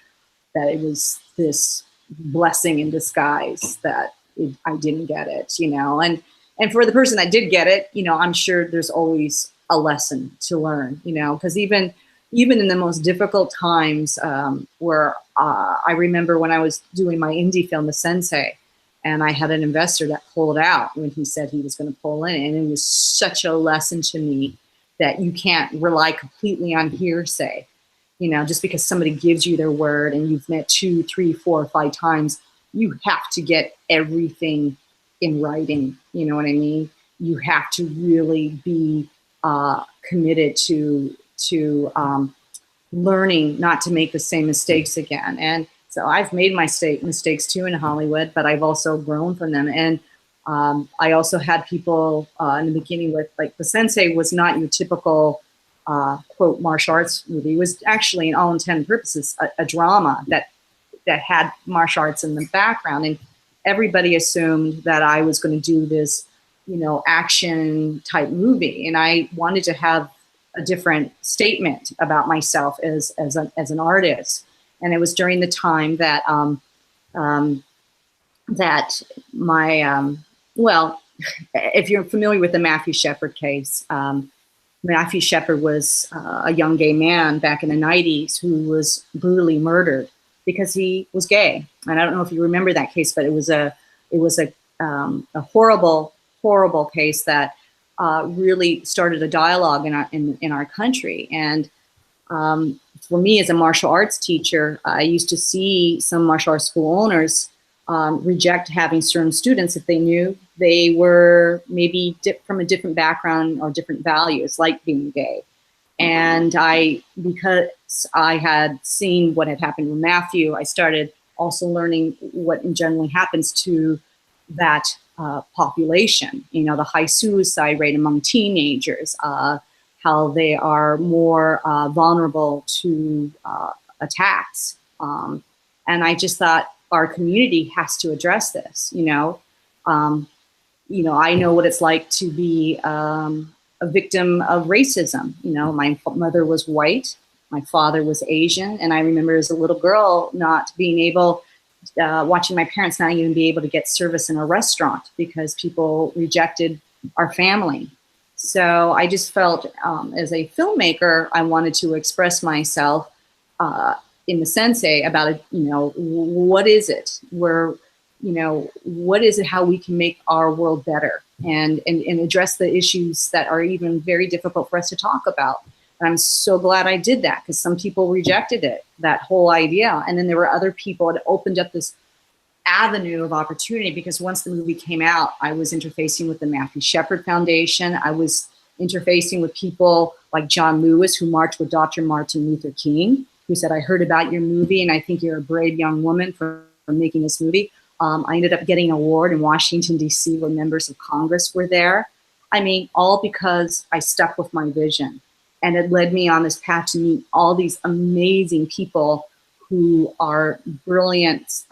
that it was this blessing in disguise that I didn't get it, and for the person that did get it, I'm sure there's always a lesson to learn, you know, because even in the most difficult times, where I remember when I was doing my indie film, The Sensei, and I had an investor that pulled out when he said he was going to pull in, and it was such a lesson to me that you can't rely completely on hearsay. You know, just because somebody gives you their word and you've met 2, 3, 4, 5 times, you have to get everything in writing. You know what I mean? You have to really be committed to learning not to make the same mistakes again. And so I've made my mistakes too in Hollywood, but I've also grown from them. And I also had people in the beginning with, like, The Sensei was not your typical quote martial arts movie. It was actually, in all intents and purposes, a drama that had martial arts in the background. And everybody assumed that I was going to do this, you know, action type movie. And I wanted to have a different statement about myself as an artist. And it was during the time that that my well, if you're familiar with the Matthew Shepard case, Matthew Shepard was a young gay man back in the 90s who was brutally murdered because he was gay. And I don't know if you remember that case, but it was a horrible case that really started a dialogue in our country. And for me, as a martial arts teacher, I used to see some martial arts school owners reject having certain students if they knew they were maybe from a different background or different values, like being gay. And because I had seen what had happened with Matthew, I started also learning what generally happens to that population. You know, the high suicide rate among teenagers, how they are more vulnerable to attacks. And I just thought our community has to address this. You know, I know what it's like to be a victim of racism. You know, my mother was white, my father was Asian, and I remember as a little girl not being able, watching my parents not even be able to get service in a restaurant because people rejected our family. So I just felt, as a filmmaker, I wanted to express myself in the sensei about it. You know, what is it? What is it? How we can make our world better and address the issues that are even very difficult for us to talk about. And I'm so glad I did that, because some people rejected it, that whole idea, and then there were other people that opened up this avenue of opportunity, because once the movie came out, I was interfacing with the Matthew Shepard Foundation. I was interfacing with people like John Lewis, who marched with Dr. Martin Luther King, who said, I heard about your movie and I think you're a brave young woman for making this movie. I ended up getting an award in Washington, D.C., where members of Congress were there. I mean, all because I stuck with my vision. And it led me on this path to meet all these amazing people who are brilliant,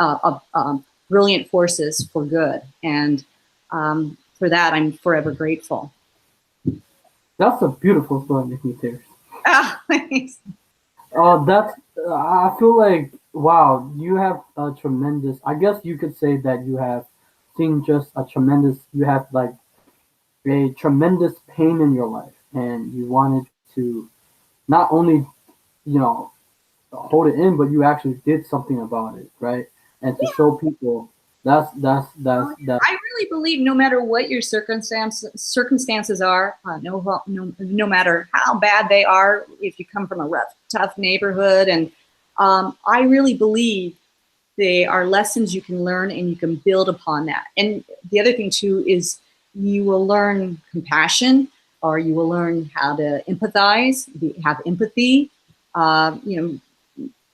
brilliant forces for good. And for that, I'm forever grateful. That's a beautiful story, makes me tears. Oh, thanks. I feel like, wow, you have a tremendous, I guess you could say that you have seen just you have like a tremendous pain in your life, and you wanted to not only, hold it in, but you actually did something about it, right? And to show people that's. I really believe no matter what your circumstances are, no matter how bad they are, if you come from a rough, tough neighborhood, and I really believe they are lessons you can learn and you can build upon that. And the other thing too is you will learn compassion, or you will learn how to empathize, have empathy.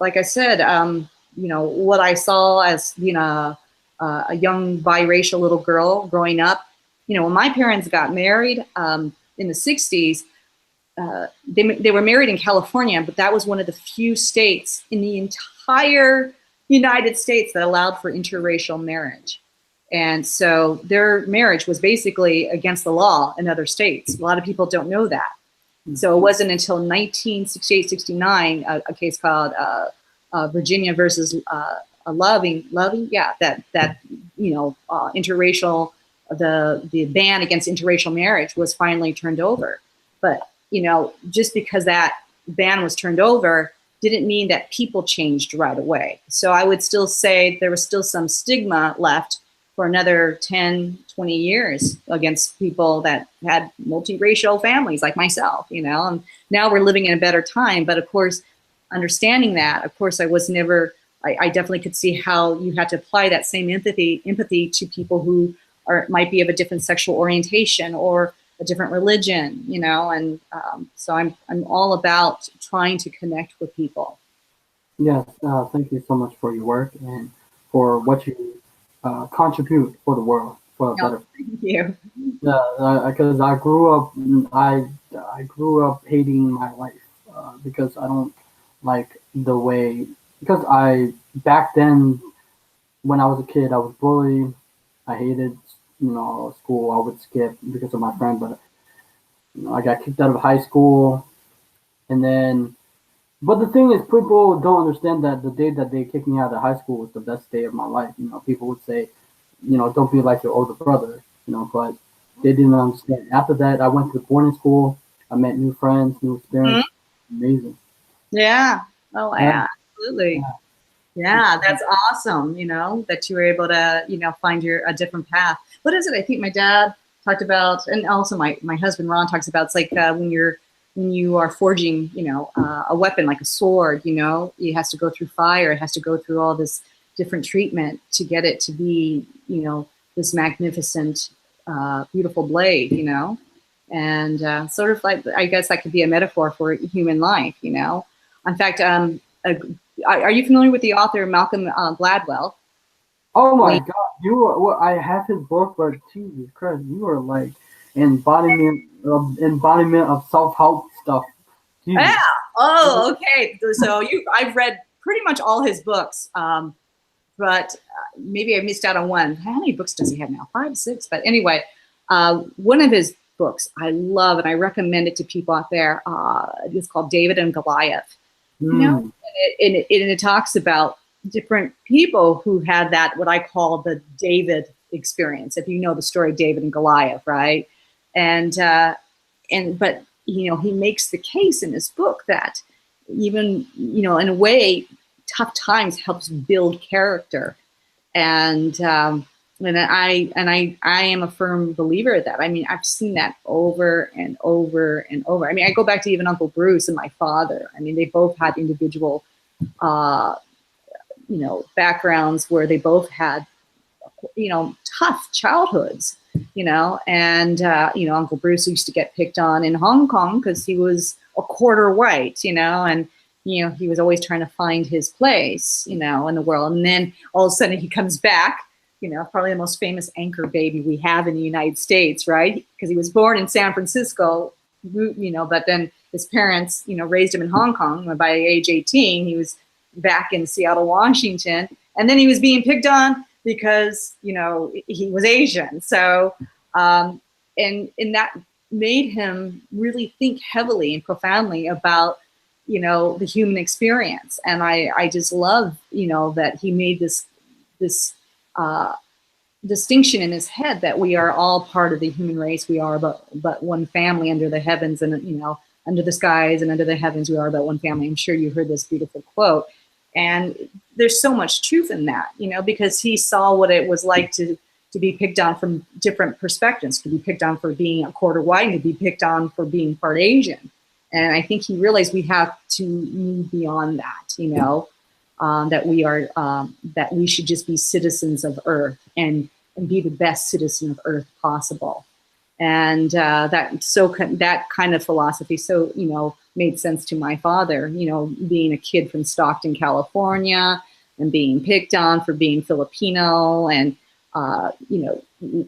Like I said, what I saw as being a young biracial little girl growing up, when my parents got married in the 60s, they were married in California, but that was one of the few states in the entire United States that allowed for interracial marriage. And so their marriage was basically against the law in other states. A lot of people don't know that. So it wasn't until 1968, 69, a case called Virginia versus Loving, that interracial, the ban against interracial marriage was finally turned over. But just because that ban was turned over didn't mean that people changed right away. So I would still say there was still some stigma left for another 10, 20 years against people that had multiracial families like myself, and now we're living in a better time. But of course, understanding that, of course, I definitely could see how you had to apply that same empathy to people who might be of a different sexual orientation or a different religion, and so I'm all about trying to connect with people. Yes, thank you so much for your work and for what you contribute for the world for a No, better. thank you. Yeah, because I grew up hating my life because I don't like the way because I back then when I was a kid I was bullied. I hated school. I would skip because of my friend, but I got kicked out of high school, and then. But the thing is, people don't understand that the day that they kicked me out of high school was the best day of my life. People would say, don't be like your older brother, but they didn't understand. After that, I went to boarding school. I met new friends, new Mhm. experience. Amazing. Yeah. Oh, Yeah, yeah, absolutely. yeah. Yeah, that's awesome, that you were able to, find a different path. What is it? I think my dad talked about, and also my husband Ron talks about, it's like when you are forging, a weapon like a sword, it has to go through fire, it has to go through all this different treatment to get it to be, this magnificent, beautiful blade, and sort of like, I guess that could be a metaphor for human life, In fact, are you familiar with the author Malcolm Gladwell? Oh my We, God, you are, well, I have his book, but Jesus Christ, you are like embodiment of self help stuff. yeah. Jesus. Oh, okay. So I've read pretty much all his books, but maybe I missed out on one. How many books does he have now? 5, 6. But anyway, one of his books I love and I recommend it to people out there. It's called David and Goliath. Mm, And it talks about different people who had that, what I call the David experience. If you know the story of David and Goliath, right? But he makes the case in his book that even in a way, tough times helps build character, and I am a firm believer of that. I mean, I've seen that over and over and over. I mean, I go back to even Uncle Bruce and my father. I mean, they both had individual, uh, backgrounds where they both had, tough childhoods, and Uncle Bruce used to get picked on in Hong Kong because he was a quarter white, and he was always trying to find his place, in the world. And then all of a sudden he comes back, probably the most famous anchor baby we have in the United States, right? Because he was born in San Francisco, but then his parents, raised him in Hong Kong. By age 18, he was back in Seattle, Washington, and then he was being picked on because he was Asian. So and that made him really think heavily and profoundly about the human experience. And I just love that he made this uh, distinction in his head that we are all part of the human race. We are but one family under the heavens, and under the skies and under the heavens we are but one family. I'm sure you heard this beautiful quote. And there's so much truth in that, because he saw what it was like to be picked on from different perspectives, to be picked on for being a quarter white, and to be picked on for being part Asian. And I think he realized we have to move beyond that, that we should just be citizens of Earth and be the best citizen of Earth possible. And that kind of philosophy made sense to my father, being a kid from Stockton, California, and being picked on for being Filipino. And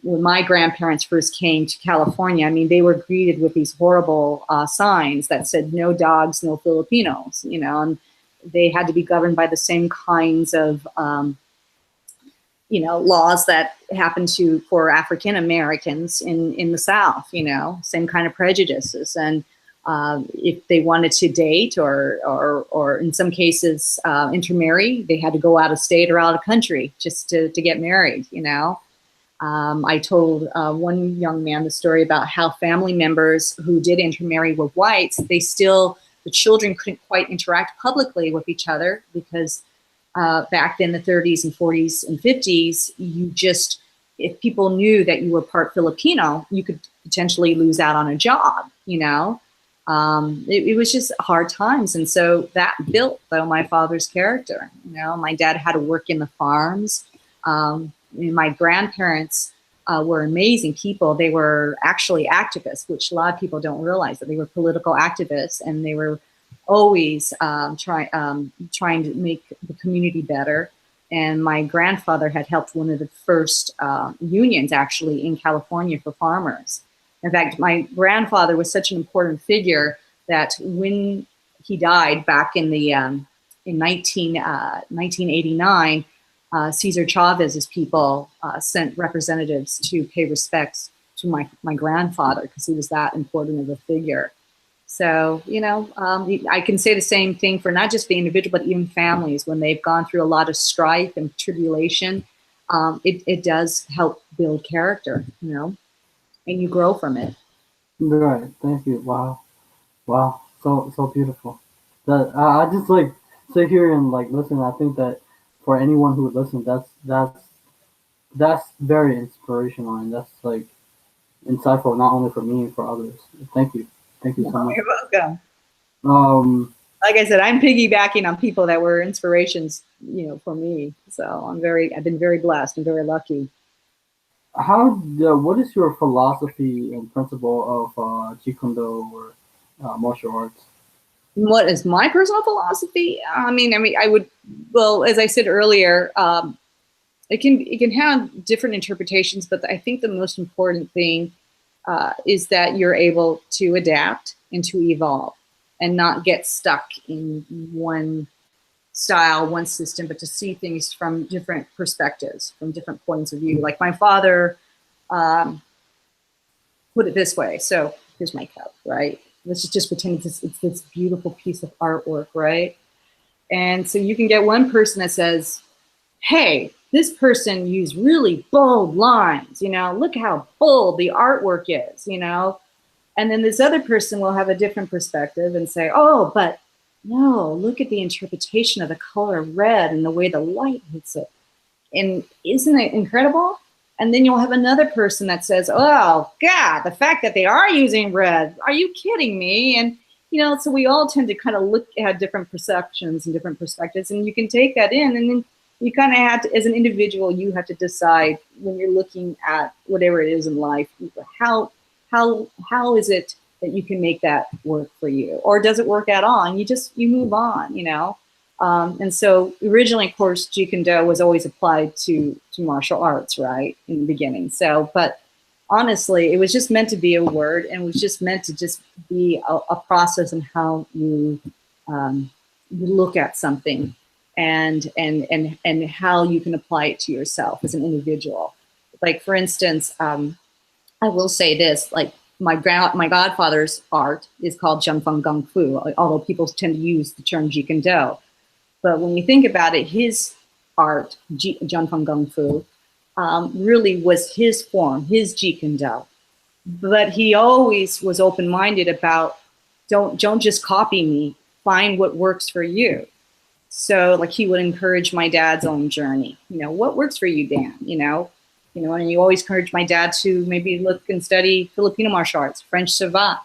when my grandparents first came to California, I mean, they were greeted with these horrible signs that said "No dogs, no Filipinos," and they had to be governed by the same kinds of laws that happen for African Americans in the South, same kind of prejudices. And if they wanted to date or in some cases intermarry, they had to go out of state or out of country just to get married, I told one young man the story about how family members who did intermarry with whites, the children couldn't quite interact publicly with each other because back then, the 30s and 40s and 50s, if people knew that you were part Filipino, you could potentially lose out on a job, it was just hard times. And so that built, though, my father's character. My dad had to work in the farms. My grandparents were amazing people. They were actually activists, which a lot of people don't realize, that they were political activists, and they were always trying to make the community better. And my grandfather had helped one of the first unions actually in California for farmers. In fact, my grandfather was such an important figure that when he died back in 1989, Cesar Chavez's people sent representatives to pay respects to my grandfather because he was that important of a figure. So, I can say the same thing for not just the individual, but even families when they've gone through a lot of strife and tribulation. It does help build character, and you grow from it. Right. Thank you. Wow. Wow. So beautiful. That I just like sit here and like listen. I think that for anyone who would listen, that's very inspirational, and that's like insightful not only for me, for others. Thank you. Thank you so much. You're welcome. Um, Like I said, I'm piggybacking on people that were inspirations, for me. So I've been very blessed and very lucky. what is your philosophy and principle of Jeet Kune Do or martial arts? What is my personal philosophy? I would, well, as I said earlier, it can have different interpretations, but I think the most important thing is that you're able to adapt and to evolve and not get stuck in one style, one system, but to see things from different perspectives, from different points of view. Like my father put it this way. So here's my cup, right? Let's just pretend it's this beautiful piece of artwork, right? And so you can get one person that says, hey, this person used really bold lines, look how bold the artwork is, And then this other person will have a different perspective and say, oh, but no, look at the interpretation of the color red and the way the light hits it. And isn't it incredible? And then you'll have another person that says, oh, God, the fact that they are using red, are you kidding me? And, so we all tend to kind of look at different perceptions and different perspectives, and you can take that in, and then you kind of have to, as an individual, you have to decide when you're looking at whatever it is in life, how is it that you can make that work for you, or does it work at all? And you move on, And so originally, of course, Jeet Kune Do was always applied to martial arts, right, in the beginning. So, but honestly, it was just meant to be a word, and it was just meant to just be a process in how you look at something. And how you can apply it to yourself as an individual. Like, for instance, I will say this, like my godfather's art is called Chun Kung Fu, although people tend to use the term Jeet Kune Do. But when you think about it, his art, Chun Kung Fu, really was his form, his Jeet Kune Do. But he always was open-minded about, don't just copy me, find what works for you. So like he would encourage my dad's own journey. What works for you, Dan? And you always encourage my dad to maybe look and study Filipino martial arts, French Savate,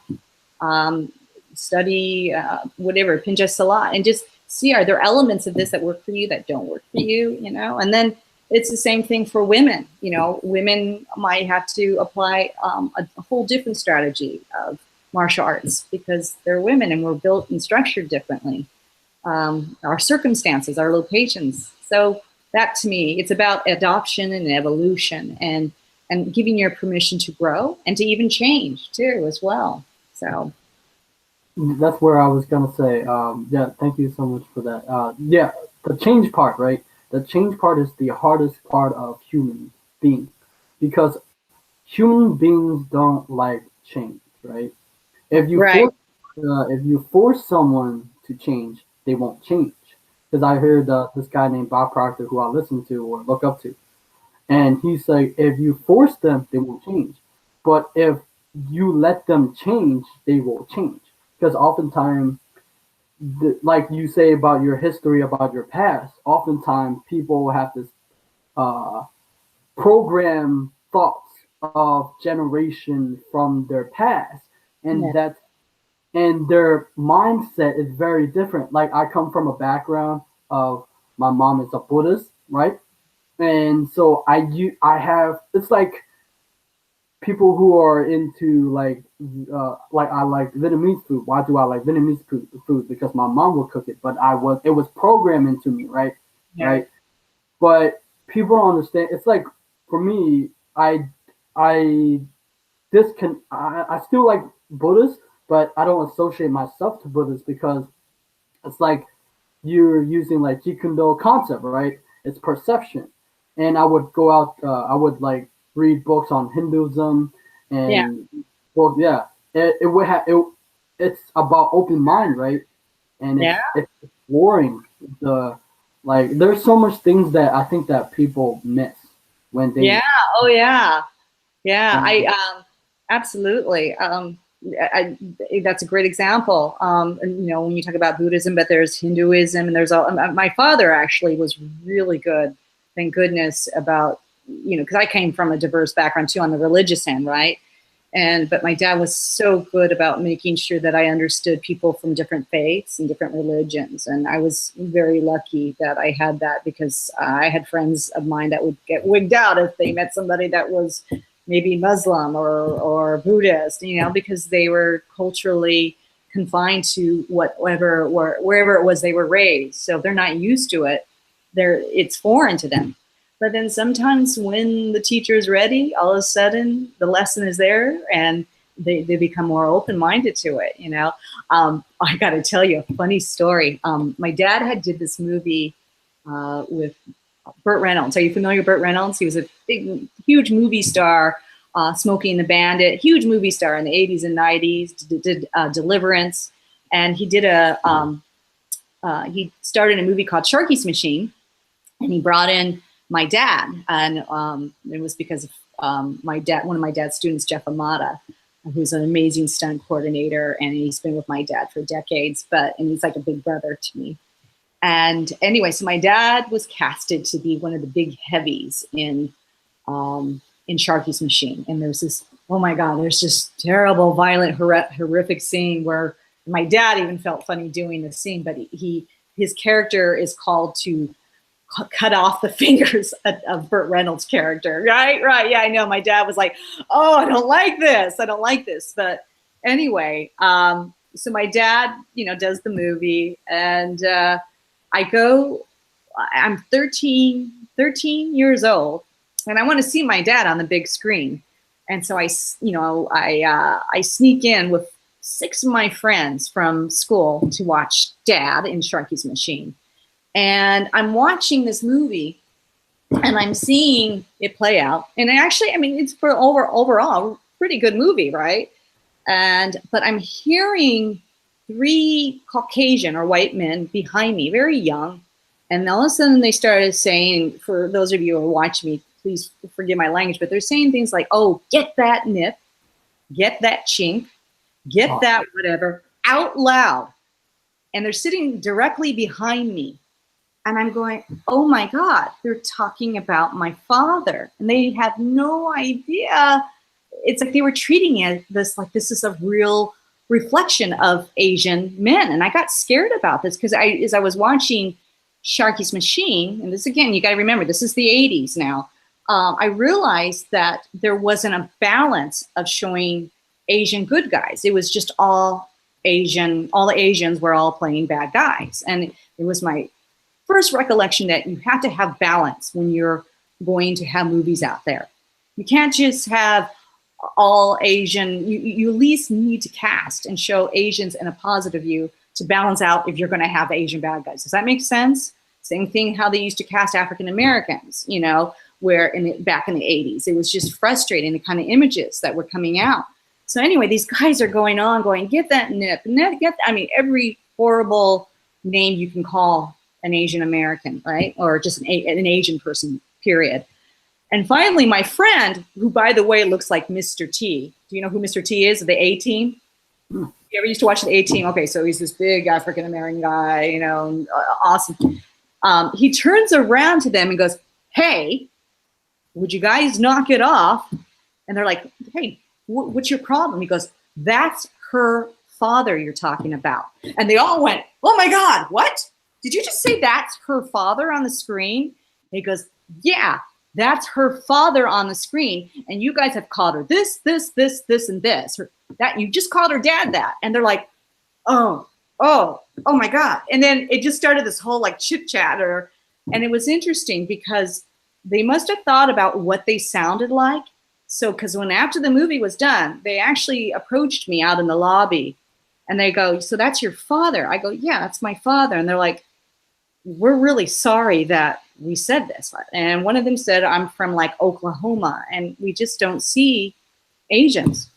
study whatever, Pinja Salat, and just see, are there elements of this that work for you that don't work for you, And then it's the same thing for women. Women might have to apply a whole different strategy of martial arts because they're women and we're built and structured differently. Our circumstances, our locations. So that to me, it's about adoption and evolution and giving your permission to grow and to even change too as well. So that's where I was gonna say. Yeah, thank you so much for that. Yeah, the change part, right? The change part is the hardest part of human being because human beings don't like change, right? If you right. if you force someone to change, they won't change. Because I heard this guy named Bob Proctor, who I listen to or look up to, And he's like, if you force them, they will change. But if you let them change, they will change. Because oftentimes, like you say about your history, about your past, oftentimes people have this uh, program thoughts of generation from their past, and Yeah. that's and their mindset is very different. Like I come from a background of my mom is a Buddhist, right? And so I have it's like people who are into like I like Vietnamese food. Why do I like Vietnamese food? Because my mom would cook it, but it was programmed into me, right? Yeah. Right. But people don't understand. It's like for me, I I still like Buddhists, but I don't associate myself to Buddhists because it's like you're using like Jeet Kune Do concept, right? It's perception. And I would go out, I would like read books on Hinduism Yeah. and well, yeah, it would have it's about open mind, right? And Yeah. it's exploring the like. There's so much things that I think that people miss when Yeah. they Oh, yeah. Yeah. when Absolutely. That's a great example. And, you know, when you talk about Buddhism, but there's Hinduism, and there's all. My father actually was really good, thank goodness, about, you know, because I came from a diverse background too on the religious end, right? But my dad was so good about making sure that I understood people from different faiths and different religions. And I was very lucky that I had that, because I had friends of mine that would get wigged out if they met somebody that was maybe Muslim or Buddhist, you know, because they were culturally confined to wherever it was they were raised. So if they're not used to it, it's foreign to them. But then sometimes when the teacher is ready, all of a sudden the lesson is there, and they become more open-minded to it, you know. I got to tell you a funny story. My dad had did this movie with Burt Reynolds. Are you familiar with Burt Reynolds? He was a big, huge movie star, Smokey and the Bandit, huge movie star in the 80s and 90s, did Deliverance. And he started a movie called Sharky's Machine, and he brought in my dad, and it was because of one of my dad's students, Jeff Amata, who's an amazing stunt coordinator, and he's been with my dad for decades. And he's like a big brother to me. And anyway, so my dad was casted to be one of the big heavies in Sharky's Machine, and there's this, oh my God, there's this terrible, violent, horrific scene where my dad even felt funny doing the scene, but his character is called to cut off the fingers of Burt Reynolds' character. Right. Yeah, I know. My dad was like, "Oh, I don't like this. I don't like this." But anyway, so my dad, you know, does the movie, and I go. I'm 13 years old, and I want to see my dad on the big screen. And so I sneak in with 6 of my friends from school to watch Dad in Sharky's Machine. And I'm watching this movie, and I'm seeing it play out. And actually, I mean, it's for overall pretty good movie, right? But I'm hearing 3 Caucasian or white men behind me, very young. And all of a sudden they started saying, for those of you who are watching me, please forgive my language, but they're saying things like, "Oh, get that nip, get that chink, get that whatever," out loud. And they're sitting directly behind me. And I'm going, "Oh my God, they're talking about my father." And they have no idea. It's like they were treating this like this is a real reflection of Asian men. And I got scared about this because as I was watching Sharky's Machine, and this again, you got to remember, this is the 80s now. I realized that there wasn't a balance of showing Asian good guys. It was just all Asian, all the Asians were all playing bad guys. And it was my first recollection that you have to have balance when you're going to have movies out there. You can't just have all Asian, you at least need to cast and show Asians in a positive view to balance out if you're going to have Asian bad guys. Does that make sense? Same thing how they used to cast African Americans, you know, where back in the 80s, it was just frustrating, the kind of images that were coming out. So anyway, these guys are going, get that nip, I mean, every horrible name you can call an Asian American, right? Or just an Asian person, period. And finally, my friend, who by the way looks like Mr. T. Do you know who Mr. T is? The A-Team. You ever used to watch the A-Team? Okay, so he's this big African American guy, you know, awesome. He turns around to them and goes, "Hey, would you guys knock it off?" And they're like, "Hey, what's your problem?" He goes, "That's her father you're talking about." And they all went, "Oh my God, what? Did you just say that's her father on the screen?" And he goes, "Yeah, that's her father on the screen. And you guys have called her this, this, this, this, and this. That you just called her dad that." And they're like, oh my God. And then it just started this whole like chit chatter. And it was interesting because they must have thought about what they sounded like. So, because when after the movie was done, they actually approached me out in the lobby and they go, "So that's your father?" I go, "Yeah, that's my father." And they're like, "We're really sorry that we said this." And one of them said, "I'm from like Oklahoma and we just don't see Asians."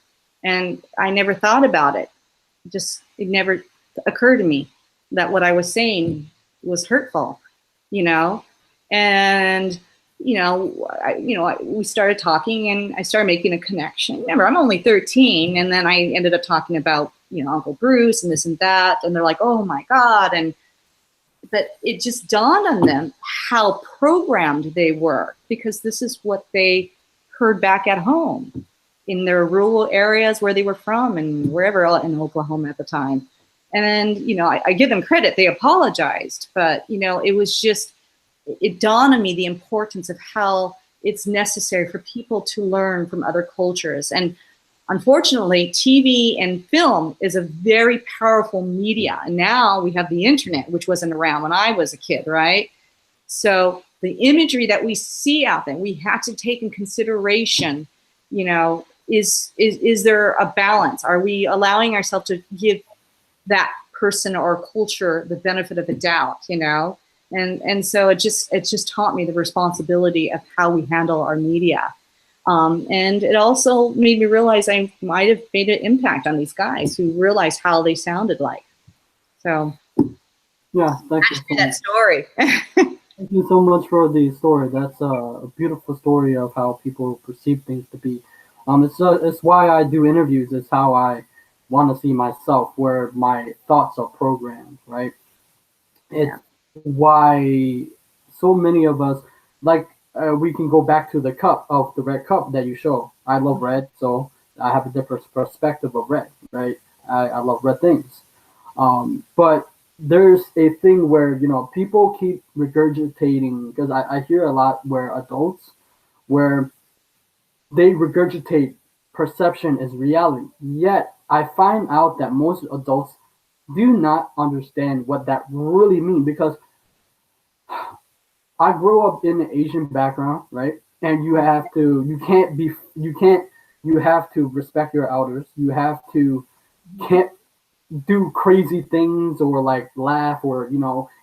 And I never thought about it. It never occurred to me that what I was saying was hurtful, you know? And, we started talking and I started making a connection. Remember, I'm only 13. And then I ended up talking about, Uncle Bruce and this and that. And they're like, "Oh my God." But it just dawned on them how programmed they were, because this is what they heard back at home in their rural areas where they were from and wherever in Oklahoma at the time. And, I give them credit. They apologized. But, it dawned on me the importance of how it's necessary for people to learn from other cultures. And unfortunately, TV and film is a very powerful media. And now we have the internet, which wasn't around when I was a kid, right? So the imagery that we see out there, we have to take in consideration, is there a balance? Are we allowing ourselves to give that person or culture the benefit of the doubt, And so it just taught me the responsibility of how we handle our media. And it also made me realize I might have made an impact on these guys who realized how they sounded like. So, yeah, thank you for that story. Thank you so much for the story. That's a beautiful story of how people perceive things to be. It's why I do interviews. It's how I want to see myself, where my thoughts are programmed, right? It's why so many of us like. We can go back to the red cup that you show. I love red, so I have a different perspective of red, right? I love red things. But there's a thing where, people keep regurgitating, because I hear a lot where adults, where they regurgitate perception as reality. Yet I find out that most adults do not understand what that really means, because I grew up in an Asian background, right? And you have to respect your elders. You can't do crazy things or like laugh or,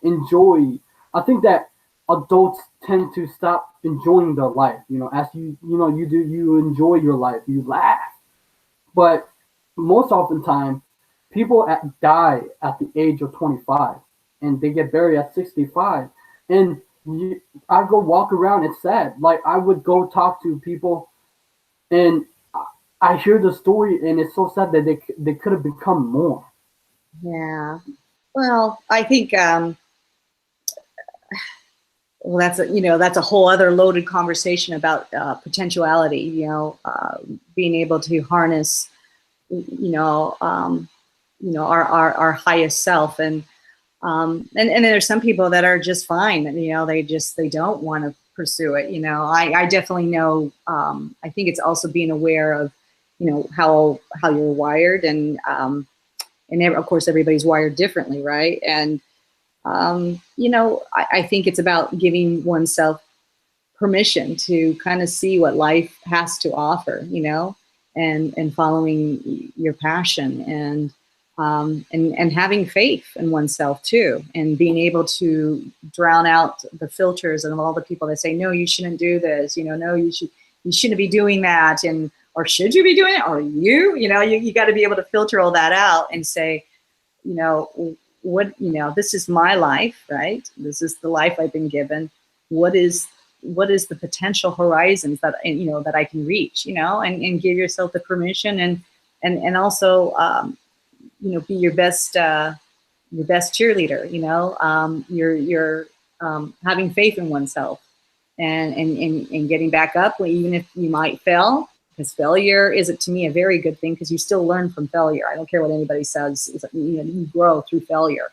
enjoy. I think that adults tend to stop enjoying their life, as you enjoy your life, you laugh. But most oftentimes, people die at the age of 25 and they get buried at 65. And I go walk around, it's sad. Like, I would go talk to people and I hear the story and it's so sad that they could have become more. Yeah. Well, I think, that's a whole other loaded conversation about potentiality, being able to harness, our highest self. And then there's some people that are just fine, they don't want to pursue it. I definitely know, I think it's also being aware of, how you're wired, and of course everybody's wired differently, right? And I think it's about giving oneself permission to kind of see what life has to offer, and following your passion, and having faith in oneself too, and being able to drown out the filters and all the people that say, "No, you shouldn't do this," "No, you shouldn't be doing that," or "Should you be doing it?" Or you got to be able to filter all that out and say, this is my life, right? This is the life I've been given. What is what is the potential horizons that, you know, that I can reach, you know, and give yourself the permission, and also, you know, be your best cheerleader, you know, you're having faith in oneself, and getting back up, even if you might fail, because failure is, to me, a very good thing, because you still learn from failure. I don't care what anybody says. It's like, you know, you grow through failure.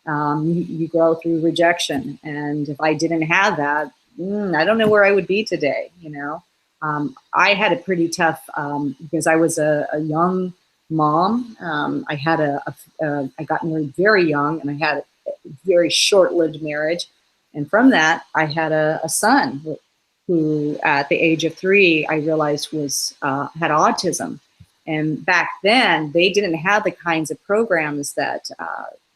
You grow through rejection. And if I didn't have that, I don't know where I would be today, you know. I had a pretty tough, because I was a young mom. I got married very young, and I had a very short-lived marriage. And from that, I had a son who, at the age of 3, I realized had autism. And back then, they didn't have the kinds of programs that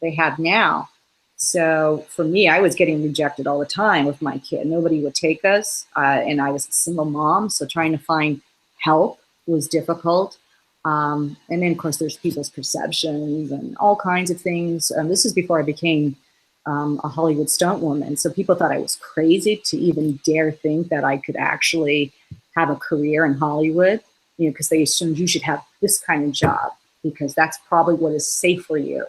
they have now. So for me, I was getting rejected all the time with my kid. Nobody would take us, and I was a single mom, so trying to find help was difficult. And then, of course, there's people's perceptions and all kinds of things. This is before I became a Hollywood stunt woman. So people thought I was crazy to even dare think that I could actually have a career in Hollywood, you know, because they assumed you should have this kind of job because that's probably what is safe for you,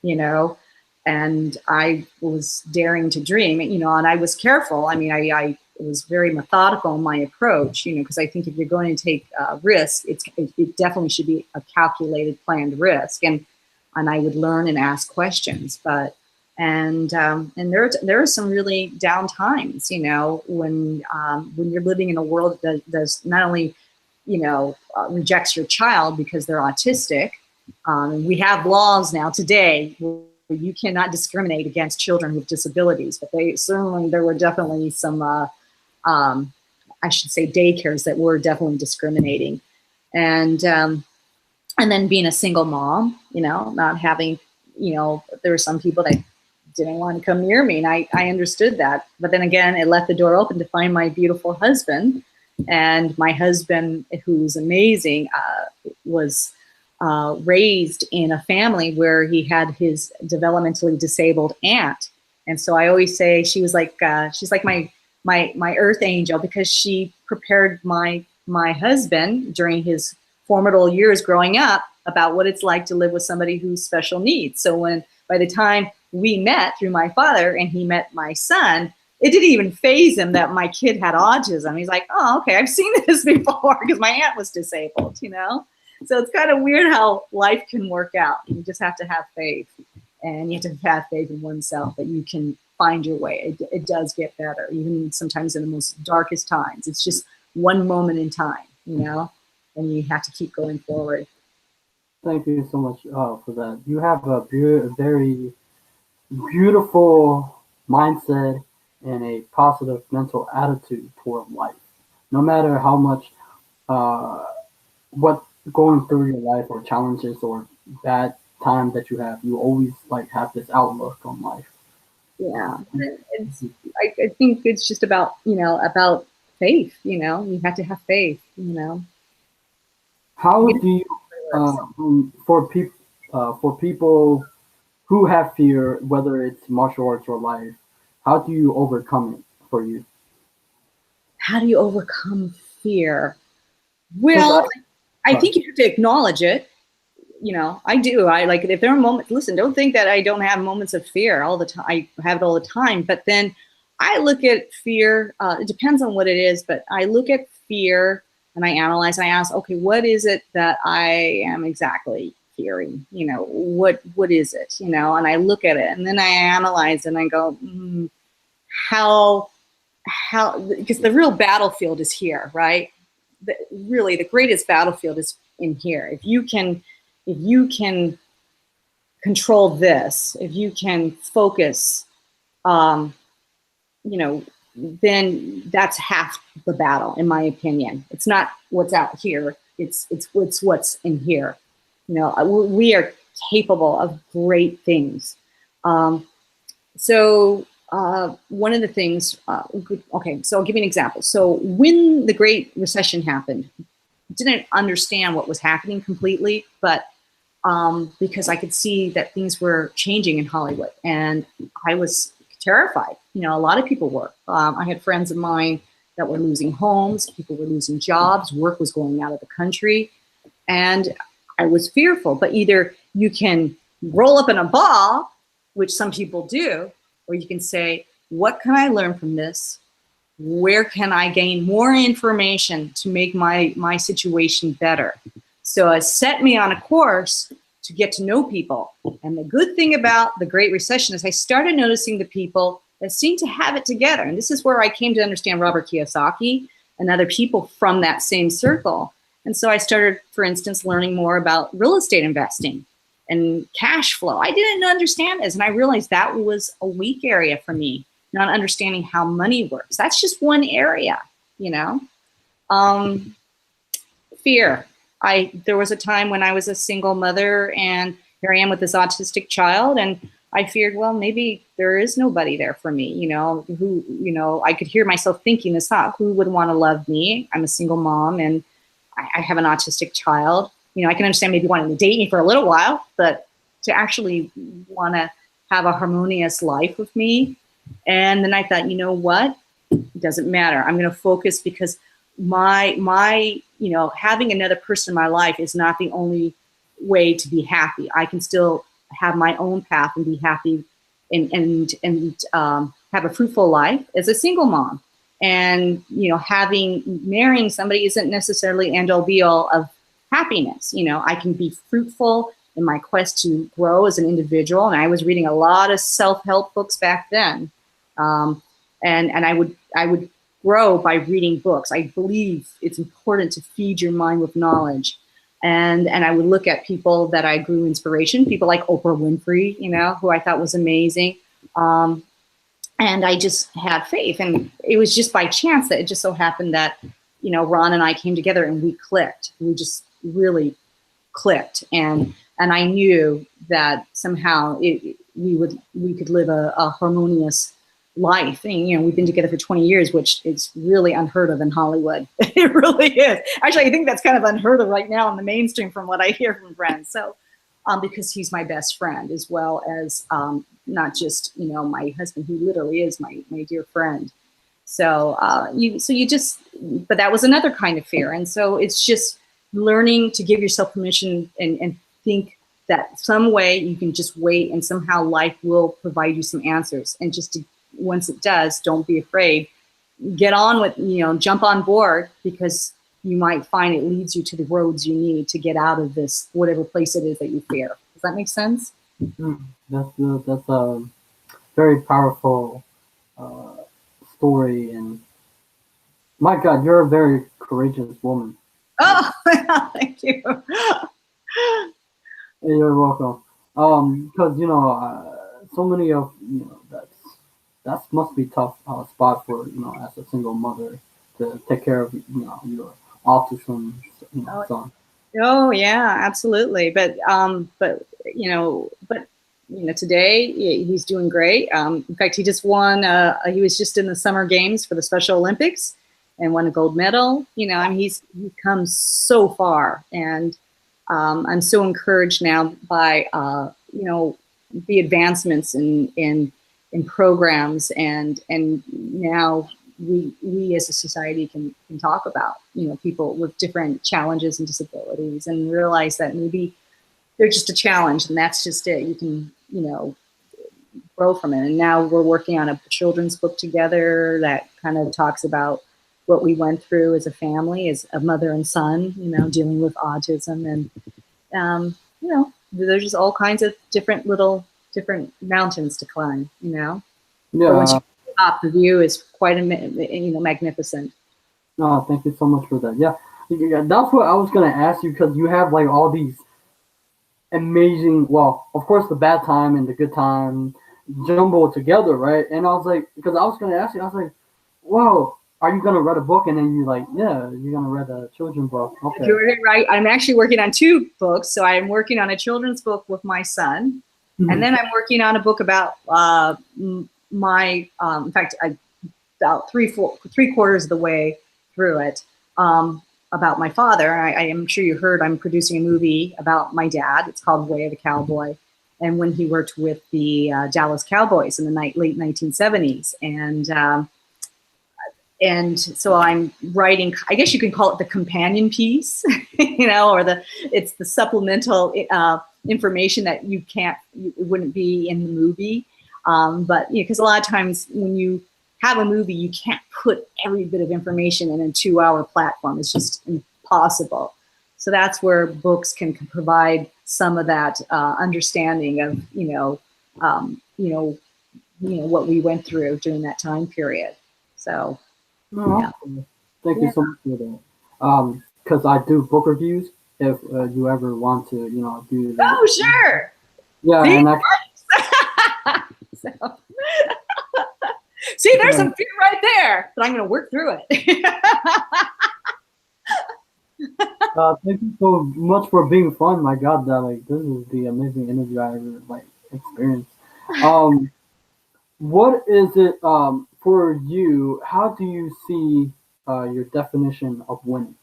you know. And I was daring to dream, you know, and I was careful. I mean, I was very methodical in my approach, you know, because I think if you're going to take risk, it definitely should be a calculated, planned risk. And I would learn and ask questions. And there are some really down times, you know, when you're living in a world that does not only, you know, rejects your child because they're autistic. We have laws now today where you cannot discriminate against children with disabilities, but there were definitely some, I should say, daycares that were definitely discriminating. And then being a single mom, you know, not having, you know, there were some people that didn't want to come near me, and I understood that. But then again, it left the door open to find my beautiful husband. And my husband, who's amazing, was raised in a family where he had his developmentally disabled aunt. And so I always say she's like my earth angel, because she prepared my husband during his formidable years growing up about what it's like to live with somebody who's special needs. So by the time we met through my father and he met my son, it didn't even faze him that my kid had autism. He's like, oh, okay, I've seen this before, because my aunt was disabled, you know? So it's kind of weird how life can work out. You just have to have faith, and you have to have faith in oneself that you can find your way. It does get better, even sometimes in the most darkest times. It's just one moment in time, you know, and you have to keep going forward. Thank you so much for that. You have a very beautiful mindset and a positive mental attitude toward life. No matter how much what going through your life or challenges or bad time that you have, you always like have this outlook on life. Yeah, I think it's just about, you know, about faith. You know, you have to have faith. You know. How do you for people who have fear, whether it's martial arts or life, how do you overcome it for you? How do you overcome fear? 'Cause Well, I think you have to acknowledge it. You know, I do. I like, if there are moments, listen, don't think that I don't have moments of fear all the time. I have it all the time. But then I look at fear, it depends on what it is, but I look at fear and I analyze, I ask, okay, what is it that I am exactly fearing? You know, what is it? You know, and I look at it and then I analyze and I go, how, because the real battlefield is here, right? Really, the greatest battlefield is in here. If you can control this, if you can focus, you know, then that's half the battle, in my opinion. It's not what's out here; it's what's in here. You know, we are capable of great things. So one of the things, okay, so I'll give you an example. So when the Great Recession happened, didn't understand what was happening completely, but because I could see that things were changing in Hollywood, and I was terrified. You know, a lot of people were. I had friends of mine that were losing homes, people were losing jobs, work was going out of the country, and I was fearful. But either you can roll up in a ball, which some people do, or you can say, what can I learn from this? Where can I gain more information to make my situation better? So it set me on a course to get to know people. And the good thing about the Great Recession is I started noticing the people that seemed to have it together. And this is where I came to understand Robert Kiyosaki and other people from that same circle. And so I started, for instance, learning more about real estate investing and cash flow. I didn't understand this, and I realized that was a weak area for me, not understanding how money works. That's just one area, you know. Fear. There was a time when I was a single mother, and here I am with this autistic child, and I feared, well, maybe there is nobody there for me, you know, who, you know, I could hear myself thinking this thought, who would want to love me? I'm a single mom, and I have an autistic child. You know, I can understand maybe wanting to date me for a little while, but to actually want to have a harmonious life with me. And then I thought, you know what? It doesn't matter. I'm going to focus, because my, you know, having another person in my life is not the only way to be happy. I can still have my own path and be happy and have a fruitful life as a single mom. And, you know, marrying somebody isn't necessarily end all be all of happiness. You know, I can be fruitful in my quest to grow as an individual. And I was reading a lot of self-help books back then. And I would grow by reading books. I believe it's important to feed your mind with knowledge. And I would look at people that I grew inspiration, people like Oprah Winfrey, you know, who I thought was amazing. And I just had faith. And it was just by chance that it just so happened that, you know, Ron and I came together and we clicked. We just really clicked. And I knew that somehow we could live a harmonious life. And, you know, we've been together for 20 years, which is really unheard of in Hollywood. It really is. Actually, I think that's kind of unheard of right now in the mainstream from what I hear from friends. So, because he's my best friend, as well as not just, you know, my husband, who literally is my dear friend. So but that was another kind of fear. And so it's just learning to give yourself permission and think that some way you can just wait, and somehow life will provide you some answers. And once it does, don't be afraid. Get on with, you know, jump on board, because you might find it leads you to the roads you need to get out of this, whatever place it is that you fear. Does that make sense? That's a very powerful story, and my God, you're a very courageous woman. Oh, thank you. You're welcome. Because you know, so many of, you know, that must be tough spot for, you know, as a single mother, to take care of, you know, your autism, you know, son. Oh yeah, absolutely. But today he's doing great. In fact, he just won. He was just in the Summer Games for the Special Olympics and won a gold medal. You know, I mean, he's come so far, and I'm so encouraged now by you know, the advancements in programs, and now we as a society can talk about, you know, people with different challenges and disabilities, and realize that maybe they're just a challenge, and that's just it. You can, you know, grow from it. And now we're working on a children's book together that kind of talks about what we went through as a family, as a mother and son, you know, dealing with autism. And you know, there's just all kinds of different mountains to climb, you know. Yeah. But once you get to the top, the view is quite magnificent. No, thank you so much for that. Yeah, that's what I was gonna ask you, because you have like all these amazing, well, of course, the bad time and the good time jumbled together, right? And I was like, because I was gonna ask you, I was like, whoa, are you gonna write a book? And then you're like, yeah, you're gonna write a children's book. Okay. You're right. I'm actually working on 2 books. So I'm working on a children's book with my son, and then I'm working on a book about my. In fact, I about three quarters of the way through it, about my father. I am sure you heard I'm producing a movie about my dad. It's called Way of the Cowboy, and when he worked with the Dallas Cowboys in the late 1970s. And so I'm writing, I guess you can call it the companion piece, or it's the supplemental information that it wouldn't be in the movie. But because a lot of times when you have a movie, you can't put every bit of information in a 2-hour platform. It's just impossible. So that's where books can provide some of that understanding of, what we went through during that time period. So. No, Yeah. thank you so much for that. Because I do book reviews. If you ever want to, do that. Oh, sure. Yeah, See? and So. See, there's some fear right there, but I'm going to work through it. Thank you so much for being fun. My God, this is the amazing interview I ever experienced. What is it for you? How do you see your definition of winning?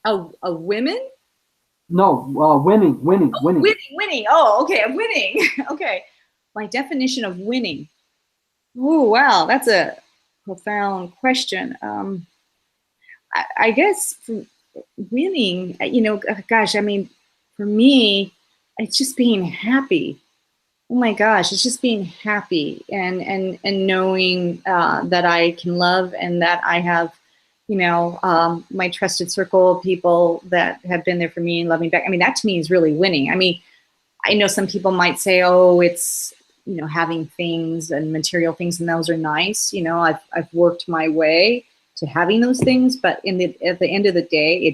A women? No, winning. Winning. Oh, okay, winning. Okay, my definition of winning. Oh, wow, that's a profound question. I guess for winning, gosh, I mean, for me, it's just being happy. Oh my gosh, it's just being happy and knowing that I can love and that I have, my trusted circle of people that have been there for me and love me back. I mean, that to me is really winning. I mean, I know some people might say, oh, it's, having things and material things, and those are nice. I've worked my way to having those things, but at the end of the day,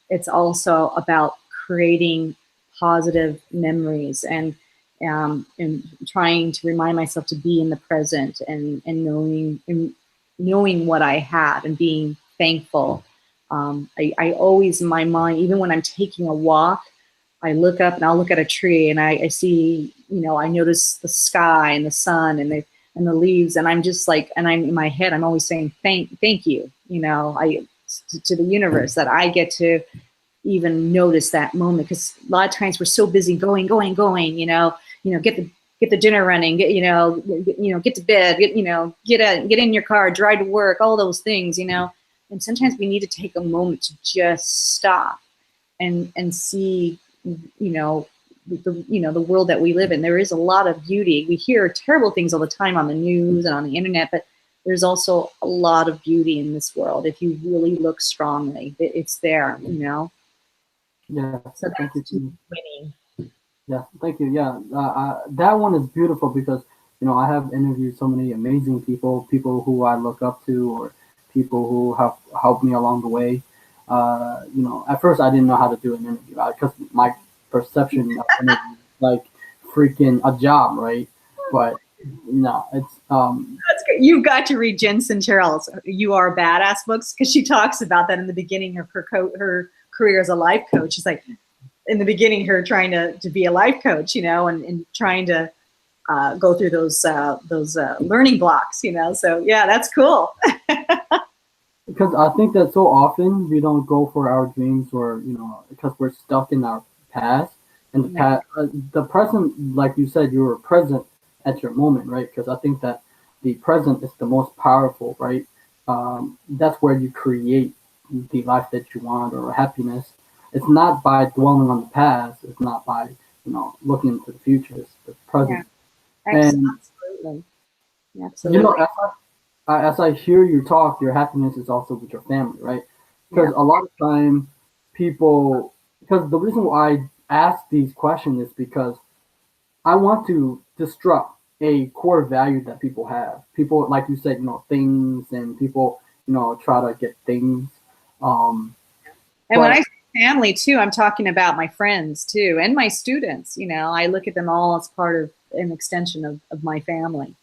it's also about creating positive memories and trying to remind myself to be in the present and knowing what I have and being thankful. I always, in my mind, even when I'm taking a walk, I look up and I'll look at a tree and I see, I notice the sky and the sun and the leaves, and I'm just like, and I'm in my head, I'm always saying thank you, to the universe that I get to even notice that moment, because a lot of times we're so busy going, get the dinner running, get to bed, get in your car, drive to work, all those things, and sometimes we need to take a moment to just stop and see, the world that we live in. There is a lot of beauty. We hear terrible things all the time on the news and on the internet, but there's also a lot of beauty in this world. If you really look strongly, it's there, Yeah, So thank that's you. winning. Yeah, thank you. Yeah, that one is beautiful because I have interviewed so many amazing people who I look up to, or people who have helped me along the way. At first I didn't know how to do an interview because my perception of interview is like freaking a job, right? But no, it's That's good. You've got to read Jen Sincero's "You Are a Badass" books, because she talks about that in the beginning of her career as a life coach. She's like, in the beginning, her trying to be a life coach, and trying to go through those learning blocks, So yeah, that's cool. because I think that so often we don't go for our dreams, or because we're stuck in our past, and the present, like you said, you were present at your moment, right? Because I think that the present is the most powerful, right? That's where you create the life that you want, or happiness. It's not by dwelling on the past. It's not by looking into the future. It's the present. Yeah, And absolutely. as I hear you talk, your happiness is also with your family, right? Because a lot of time because the reason why I ask these questions is because I want to disrupt a core value that people have. People, like you said, things, and people, try to get things. And when I say family too, I'm talking about my friends too, and my students. I look at them all as part of an extension of my family.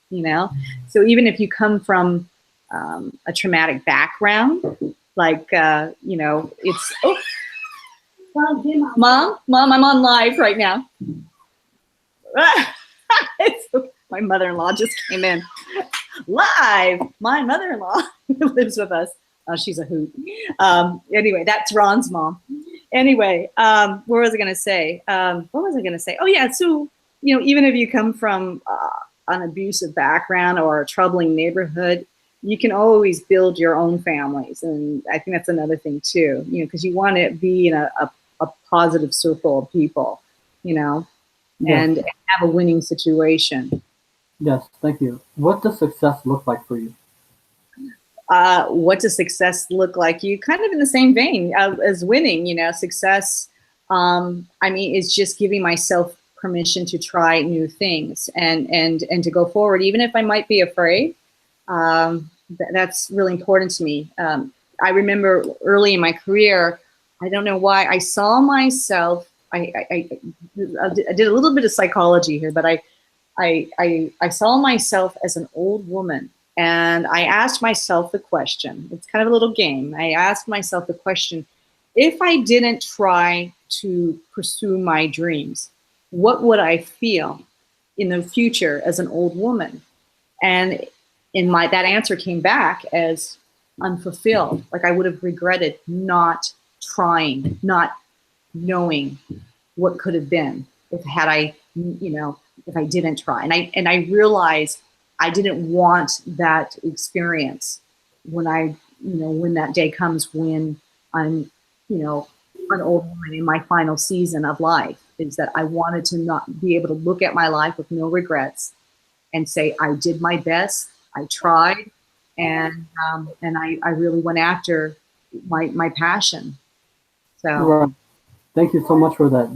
So even if you come from a traumatic background, like it's mom, I'm on live right now. My mother-in-law just came in live. My mother-in-law lives with us. She's a hoot. Anyway, that's Ron's mom. Anyway, what was I going to say? Oh yeah, so even if you come from an abusive background or a troubling neighborhood, you can always build your own families. And I think that's another thing too, because you want to be in a positive circle of people, you know, Yes, and have a winning situation. yes, thank you. What does success look like for you? What does success look like? You kind of in the same vein as winning, success. I mean, it's just giving myself permission to try new things and to go forward, even if I might be afraid. That's really important to me. I remember early in my career, I don't know why I saw myself. I did a little bit of psychology here, but I saw myself as an old woman. And I asked myself the question, it's kind of a little game. I asked myself the question, if I didn't try to pursue my dreams, what would I feel in the future as an old woman? And that answer came back as unfulfilled. Like I would have regretted not trying, not knowing what could have been if I didn't try. And I realized I didn't want that experience when that day comes when I'm, an old woman in my final season of life, is that I wanted to not be able to look at my life with no regrets and say, I did my best, I tried, and I really went after my passion. So Right. Thank you so much for that.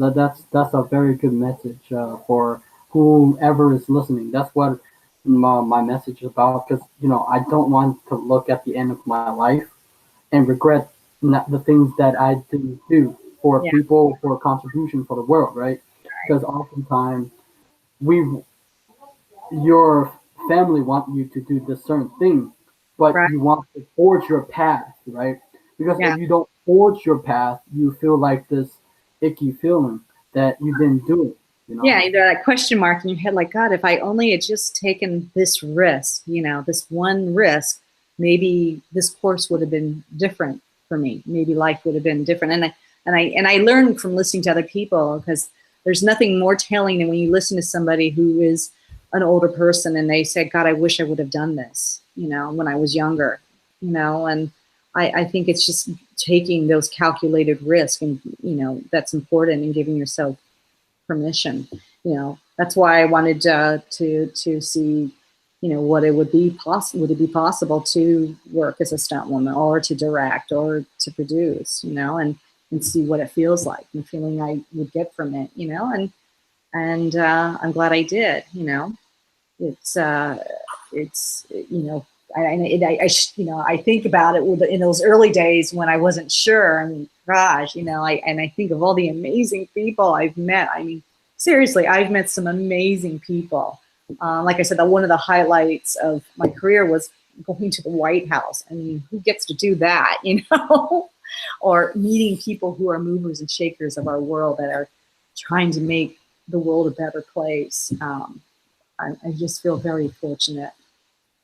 That's a very good message for whoever is listening. That's what my message is about. Because I don't want to look at the end of my life and regret not the things that I didn't do for yeah, people, for contribution for the world, right? Because oftentimes we your family want you to do this certain thing, but right, you want to forge your path, right? Because yeah. if you don't forge your path, you feel like this icky feeling that you didn't do it, you know? Yeah, either that question mark in your head, like, God, if I only had just taken this risk, this one risk, maybe this course would have been different for me. Maybe life would have been different. And I learned from listening to other people, because there's nothing more telling than when you listen to somebody who is an older person and they say, God, I wish I would have done this, when I was younger, and I think it's just taking those calculated risks, and that's important, and giving yourself permission. That's why I wanted to see, what it would be possible. Would it be possible to work as a stunt woman, or to direct, or to produce? And see what it feels like, the feeling I would get from it. And I'm glad I did. It's I think about it in those early days when I wasn't sure. I mean, gosh, I think of all the amazing people I've met. I mean, seriously, I've met some amazing people. Like I said, one of the highlights of my career was going to the White House. I mean, who gets to do that, or meeting people who are movers and shakers of our world, that are trying to make the world a better place. I just feel very fortunate.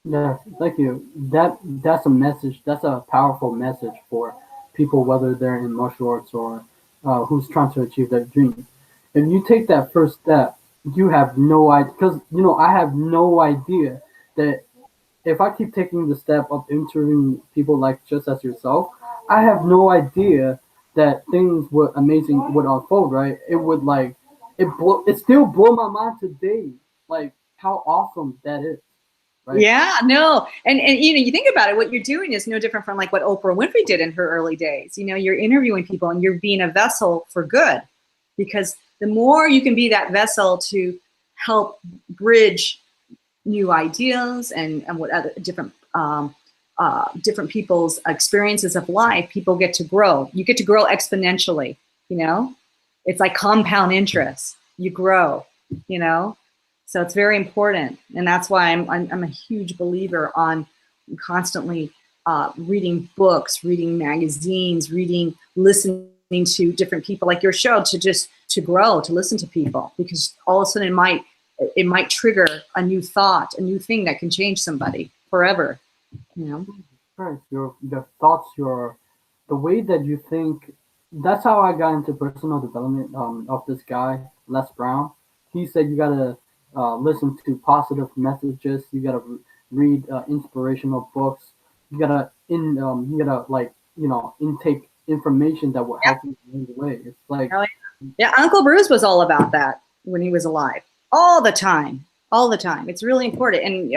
Yeah, thank you. That's a message. That's a powerful message for people, whether they're in martial arts or who's trying to achieve their dream. If you take that first step, you have no idea. Because I have no idea that if I keep taking the step of interviewing people like just as yourself, I have no idea that things would amazing would unfold. Right? It would it still blow my mind today. Like how awesome that is. Right? Yeah, no. And you think about it, what you're doing is no different from like what Oprah Winfrey did in her early days. You're interviewing people and you're being a vessel for good, because the more you can be that vessel to help bridge new ideas and what other different people's experiences of life, people get to grow. You get to grow exponentially. You know, it's like compound interest. You grow. You know, so it's very important, and that's why I'm a huge believer on constantly reading books, reading magazines, listening to different people like your show, to grow, to listen to people, because all of a sudden it might trigger a new thought, a new thing that can change somebody forever. You know. Right. Your thoughts, the way that you think. That's how I got into personal development of this guy, Les Brown. he said you gotta listen to positive messages. You gotta read inspirational books. You gotta like intake information that will help you along the way. It's like Oh, yeah, Uncle Bruce was all about that when he was alive, all the time, all the time. It's really important. And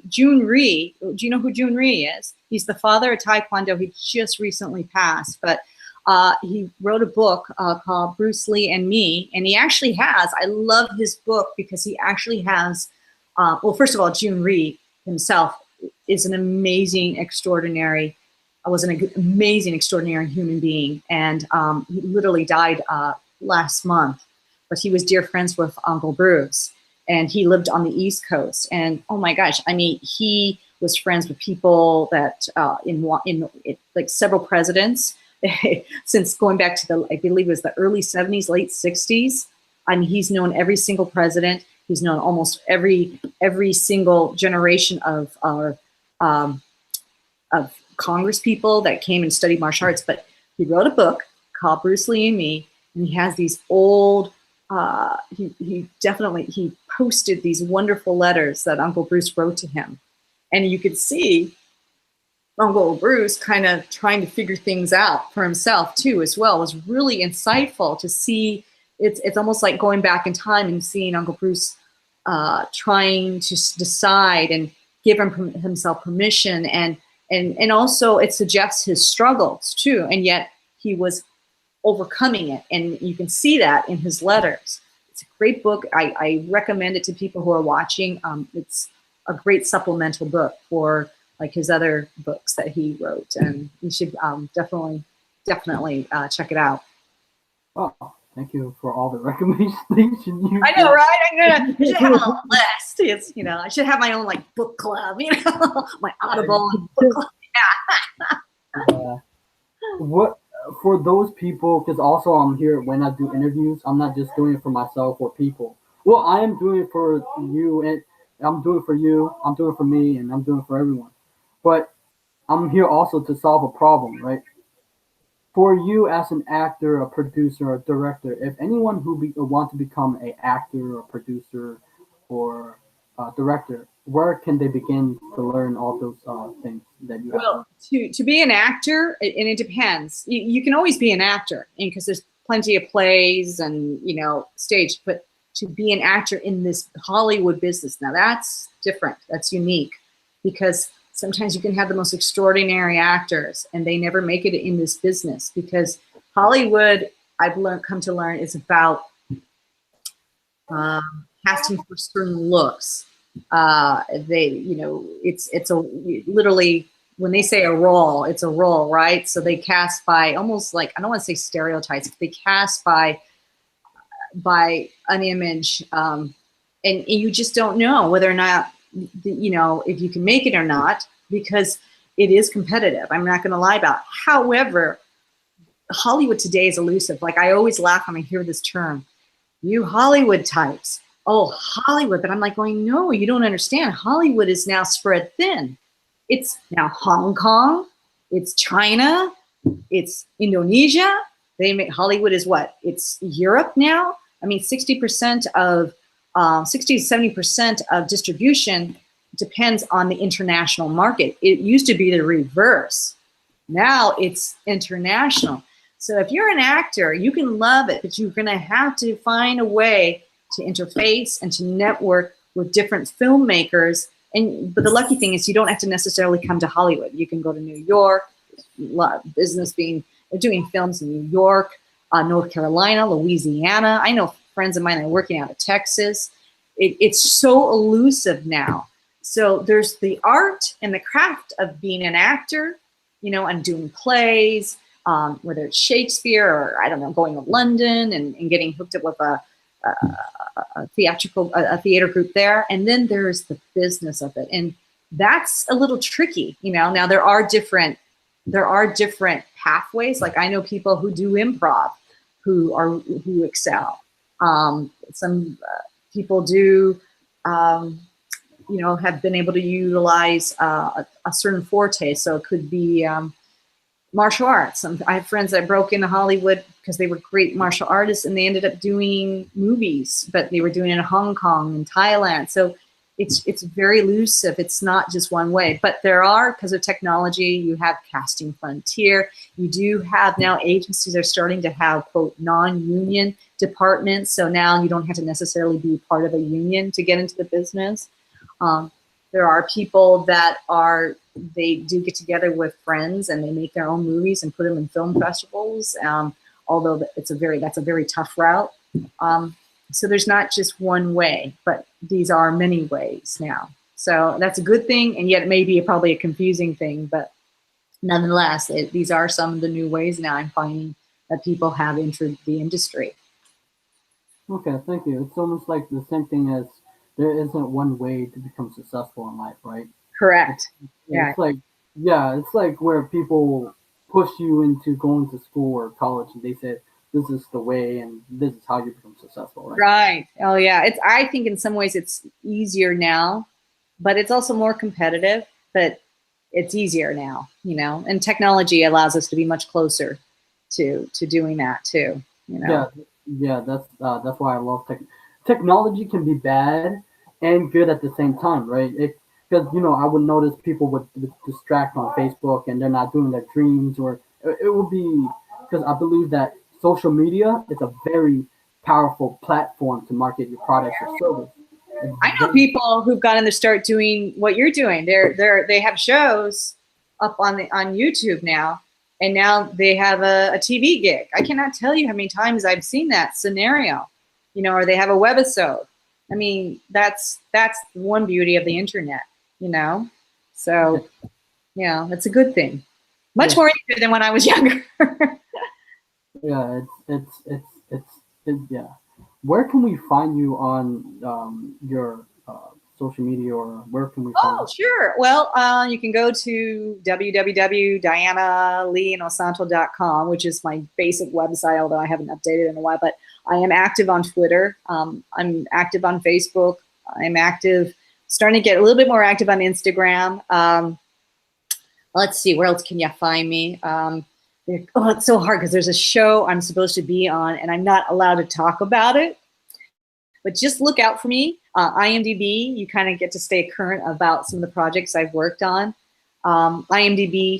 Jun Rhee, do you know who Jun Rhee is? He's the father of Taekwondo. He just recently passed, but he wrote a book called Bruce Lee and Me, and he actually has, I love his book because he actually has, well, first of all, Jun Rhee himself is an amazing, extraordinary, was an amazing, extraordinary human being, and he literally died last month, but he was dear friends with Uncle Bruce, and he lived on the East Coast, and oh my gosh, I mean, he was friends with people that in like several presidents, since going back to the, I believe it was the early 70s, late 60s. I mean, he's known every single president. He's known almost every single generation of Congress people that came and studied martial arts. But he wrote a book called Bruce Lee and Me, and he has these old, he posted these wonderful letters that Uncle Bruce wrote to him. And you could see Uncle Bruce kind of trying to figure things out for himself too, as well. It was really insightful to see. It's almost like going back in time and seeing Uncle Bruce trying to decide and give himself permission, and also it suggests his struggles too, and yet he was overcoming it, and you can see that in his letters. It's a great book. I recommend it to people who are watching. It's a great supplemental book for like his other books that he wrote, and you should definitely check it out. Oh, thank you for all the recommendations. I know, right? I should have a little list. It's, I should have my own like book club, my Audible and book club. Yeah. What for those people? Because also I'm here when I do interviews. I'm not just doing it for myself or people. Well, I am doing it for you, and I'm doing it for you. I'm doing it for me, and I'm doing it for everyone. But I'm here also to solve a problem, right? For you as an actor, a producer, a director, if anyone who want to become an actor or producer or director, where can they begin to learn all those things that you have? Well, to be an actor, and it depends. You can always be an actor, because there's plenty of plays and stage. But to be an actor in this Hollywood business, now that's different. That's unique, because sometimes you can have the most extraordinary actors and they never make it in this business, because Hollywood, I've come to learn, is about casting for certain looks. It's literally, when they say a role, it's a role, right? So they cast by almost like, I don't want to say stereotypes, but they cast by an image, and you just don't know whether or not, if you can make it or not, because it is competitive. I'm not going to lie about it. However, Hollywood today is elusive. Like, I always laugh when I hear this term, you Hollywood types. Oh, Hollywood. But I'm like going, no, you don't understand. Hollywood is now spread thin. It's now Hong Kong. It's China. It's Indonesia. Hollywood is what? It's Europe now. I mean, 60% of 60 to 70% of distribution depends on the international market. It used to be the reverse. Now it's international. So if you're an actor, you can love it, but you're going to have to find a way to interface and to network with different filmmakers. But the lucky thing is you don't have to necessarily come to Hollywood. You can go to New York, business being, they're doing films in New York, North Carolina, Louisiana. I know friends of mine that are working out of Texas. It's so elusive now. So there's the art and the craft of being an actor, and doing plays, whether it's Shakespeare or, I don't know, going to London and getting hooked up with a theater group there. And then there's the business of it. And that's a little tricky, Now there are different pathways. Like, I know people who do improv who excel. Some people do, have been able to utilize a certain forte. So it could be martial arts. I have friends that broke into Hollywood because they were great martial artists, and they ended up doing movies, but they were doing it in Hong Kong and Thailand. So it's very elusive. It's not just one way, but there are, because of technology, you have Casting Frontier. You do have now agencies are starting to have, quote, non-union departments. So now you don't have to necessarily be part of a union to get into the business. There are people that they do get together with friends and they make their own movies and put them in film festivals. Although that's a very tough route. So there's not just one way, but these are many ways now. So that's a good thing, and yet it may be probably a confusing thing, but nonetheless, these are some of the new ways now I'm finding that people have entered the industry. Okay, thank you. It's almost like the same thing as there isn't one way to become successful in life, right? Correct. Yeah. It's like where people push you into going to school or college and they say, this is the way and this is how you become successful, right? Right. Oh yeah. I think in some ways it's easier now, but it's also more competitive, but it's easier now, and technology allows us to be much closer to doing that too, Yeah, that's why I love technology. Can be bad and good at the same time, right? Because I would notice people would distract on Facebook and they're not doing their dreams, or it would be because I believe that social media is a very powerful platform to market your products or service. I know people who've gotten to start doing what you're doing. They have shows up on YouTube now, and now they have a TV gig. I cannot tell you how many times I've seen that scenario, or they have a webisode. I mean, that's one beauty of the internet, So, that's a good thing. Much more easier than when I was younger. Yeah, yeah. Where can we find you on your social media, or where can we find you? Sure. Well, you can go to www.dianaleeinosanto.com, which is my basic website, although I haven't updated in a while. But I am active on Twitter. I'm active on Facebook. I'm starting to get a little bit more active on Instagram. Let's see, where else can you find me? It's so hard because there's a show I'm supposed to be on, and I'm not allowed to talk about it. But just look out for me. IMDb, you kind of get to stay current about some of the projects I've worked on. IMDb.com,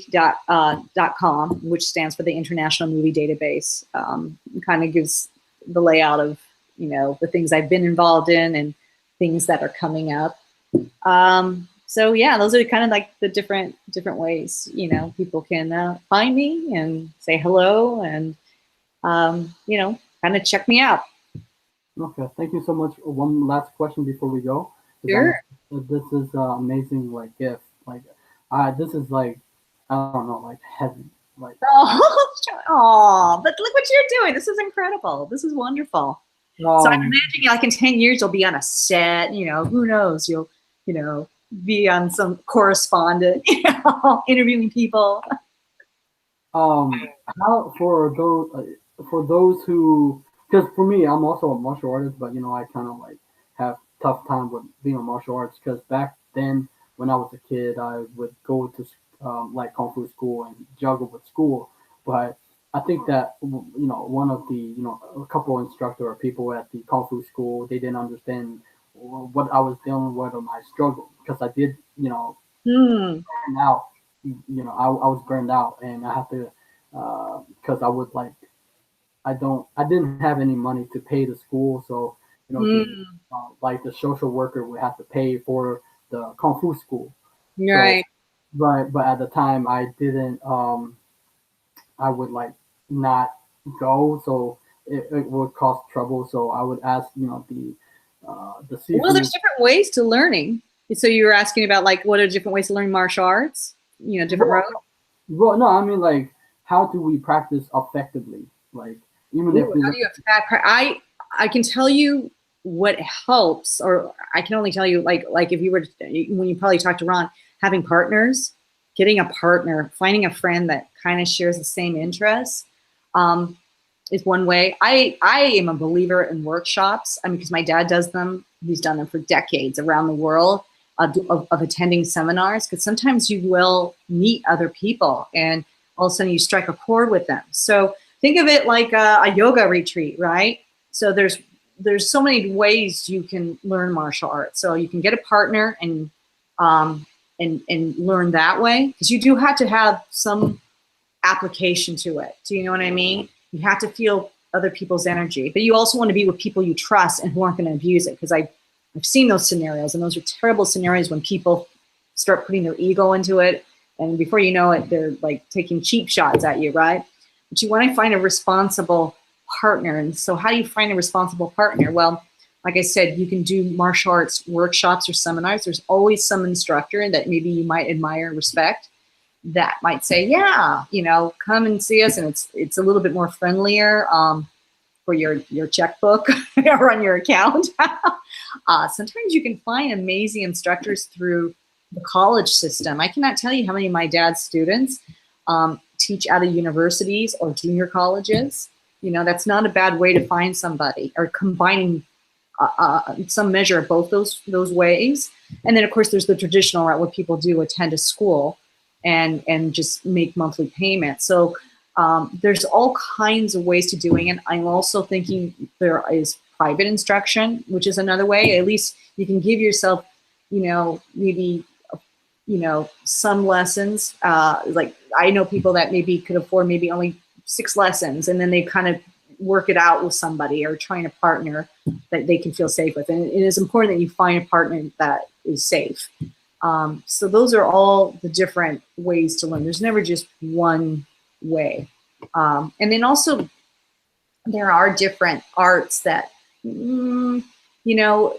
which stands for the International Movie Database, kind of gives the layout of the things I've been involved in and things that are coming up. So yeah, those are kind of like the different ways people can find me and say hello and kind of check me out. Okay, thank you so much. One last question before we go. Sure. This is amazing, gift. This is I don't know, heaven. Oh, but look what you're doing. This is incredible. This is wonderful. So I'm imagining in 10 years you'll be on a set. Who knows? You'll be on some correspondent, interviewing people. How for those who, because for me, I'm also a martial artist, but I kind of have tough time with being a martial artist because back then when I was a kid, I would go to kung fu school and juggle with school, but I think that one of the a couple instructor or people at the kung fu school, they didn't understand what I was dealing with or my struggle because I did burn out. I was burned out and I have to because I would I didn't have any money to pay the school, so the social worker would have to pay for the kung fu school. Right. So, but at the time I didn't. I would not go, so it would cause trouble. So I would ask the seafood. Well, there's different ways to learning. So you were asking about what are different ways to learn martial arts? Different roads. Well, no, I mean how do we practice effectively? Even if we I can tell you what helps, or I can only tell you if you were when you probably talk to Ron, having partners, getting a partner, finding a friend that kind of shares the same interests is one way. I am a believer in workshops. I mean, because my dad does them. He's done them for decades around the world of attending seminars, because sometimes you will meet other people and all of a sudden you strike a chord with them. So think of it like a yoga retreat, right? So there's so many ways you can learn martial arts. So you can get a partner and learn that way, because you do have to have some application to it. Do you know what I mean? You have to feel other people's energy, but you also want to be with people you trust and who aren't going to abuse it. Because I've seen those scenarios, and those are terrible scenarios when people start putting their ego into it, and before you know it, they're like taking cheap shots at you, right? But you want to find a responsible partner. And so how do you find a responsible partner? Well, like I said, you can do martial arts workshops or seminars. There's always some instructor that maybe you might admire and respect that might say, yeah, you know, come and see us. And it's a little bit more friendlier for your checkbook or on your account. Sometimes you can find amazing instructors through the college system. I cannot tell you how many of my dad's students teach out of universities or junior colleges. You know, that's not a bad way to find somebody, or combining some measure of both those ways. And then of course there's the traditional route where people do attend a school and just make monthly payments. So there's all kinds of ways to doing it. I'm also thinking there is private instruction, which is another way. At least you can give yourself, you know, maybe, you know, some lessons. Like I know people that maybe could afford maybe only 6 lessons, and then they kind of work it out with somebody or trying a partner that they can feel safe with. And it is important that you find a partner that is safe. So those are all the different ways to learn. There's never just one way. And then also there are different arts that, you know,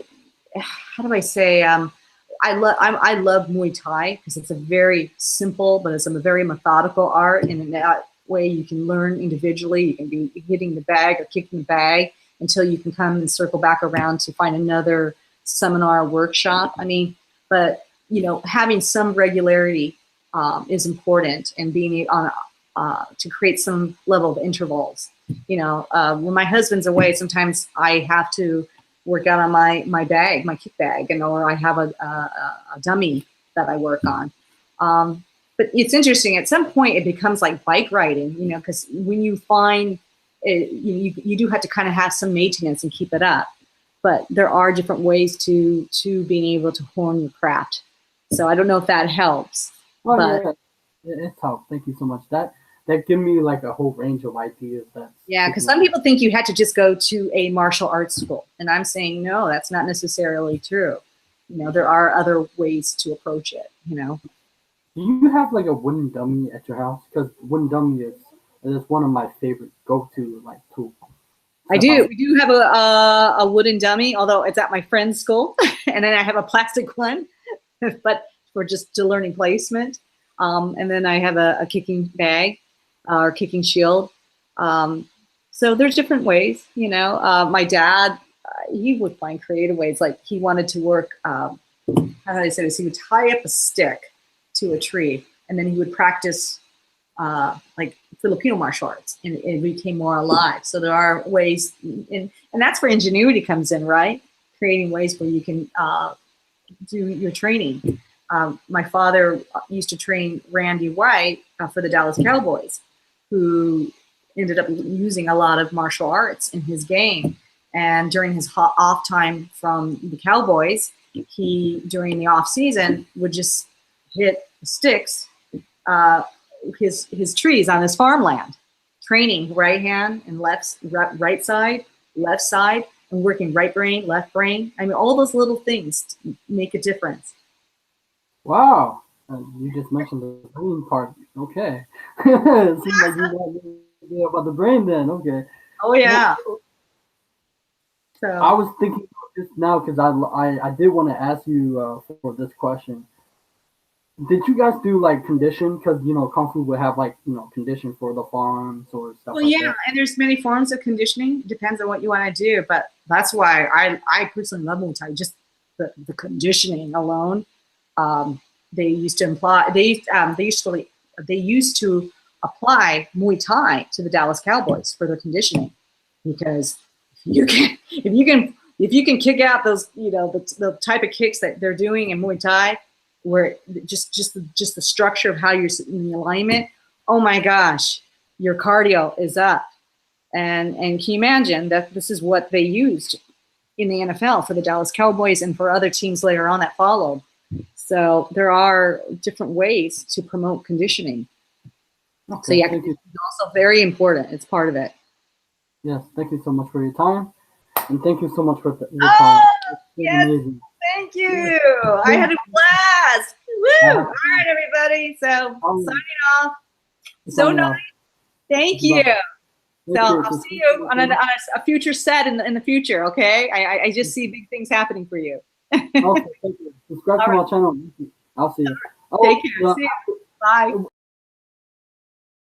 how do I say, I love Muay Thai because it's a very simple, but it's a very methodical art. And in that way you can learn individually. You can be hitting the bag or kicking the bag until you can come and circle back around to find another seminar or workshop. I mean, but you know, having some regularity is important, and being on to create some level of intervals. You know, when my husband's away, sometimes I have to work out on my bag, my kick bag, and or I have a dummy that I work on. But it's interesting. At some point, it becomes like bike riding. You know, because when you find it, you do have to kind of have some maintenance and keep it up. But there are different ways to being able to hone your craft. So I don't know if that helps. Oh, but yeah, it's helped. Thank you so much. That gives me like a whole range of ideas. Yeah, because some people think you had to just go to a martial arts school, and I'm saying no, that's not necessarily true. You know, there are other ways to approach it. You know. Do you have like a wooden dummy at your house? Because wooden dummy is one of my favorite go-to like tools. I do. We do have a wooden dummy, although it's at my friend's school, and then I have a plastic one, but for just to learning placement. And then I have a kicking bag or kicking shield. So there's different ways, you know. My dad, he would find creative ways. Like he wanted to work, how do I say this? He would tie up a stick to a tree, and then he would practice like Filipino martial arts, and it became more alive. So there are ways, and that's where ingenuity comes in, right? Creating ways where you can do your training. My father used to train Randy White for the Dallas Cowboys, who ended up using a lot of martial arts in his game. And during his off time from the Cowboys, he, during the off season, would just hit sticks, his trees on his farmland, training right hand and right side, left side, and working right brain, left brain. I mean, all those little things make a difference. Wow. You just mentioned the brain part. Okay. It seems like you know about the brain then. Okay. Oh, yeah. So I was thinking just now because I did want to ask you for this question. Did you guys do like condition? Because you know Kung Fu would have like condition for the farms or stuff. Well, like yeah, that. and there's many forms of conditioning. Depends on what you want to do, but that's why I personally love Muay Thai. Just the conditioning alone. They used to imply they used to apply Muay Thai to the Dallas Cowboys for their conditioning, because if you can kick out those the type of kicks that they're doing in Muay Thai, where just the structure of how you're in the alignment, oh my gosh, your cardio is up. And can you imagine that this is what they used in the NFL for the Dallas Cowboys and for other teams later on that followed. So there are different ways to promote conditioning. Okay, so yeah, conditioning is also very important. It's part of it. Yes, thank you so much for your time. And thank you so much for your time. Yes, amazing. Thank you. Yes. I had a blast. Woo! All right, everybody. So signing off. So nice. Thank you. So I'll see you on a future set in the future, okay? I just see big things happening for you. Okay, thank you. Subscribe to my channel. I'll see you. Take care. See you. Bye.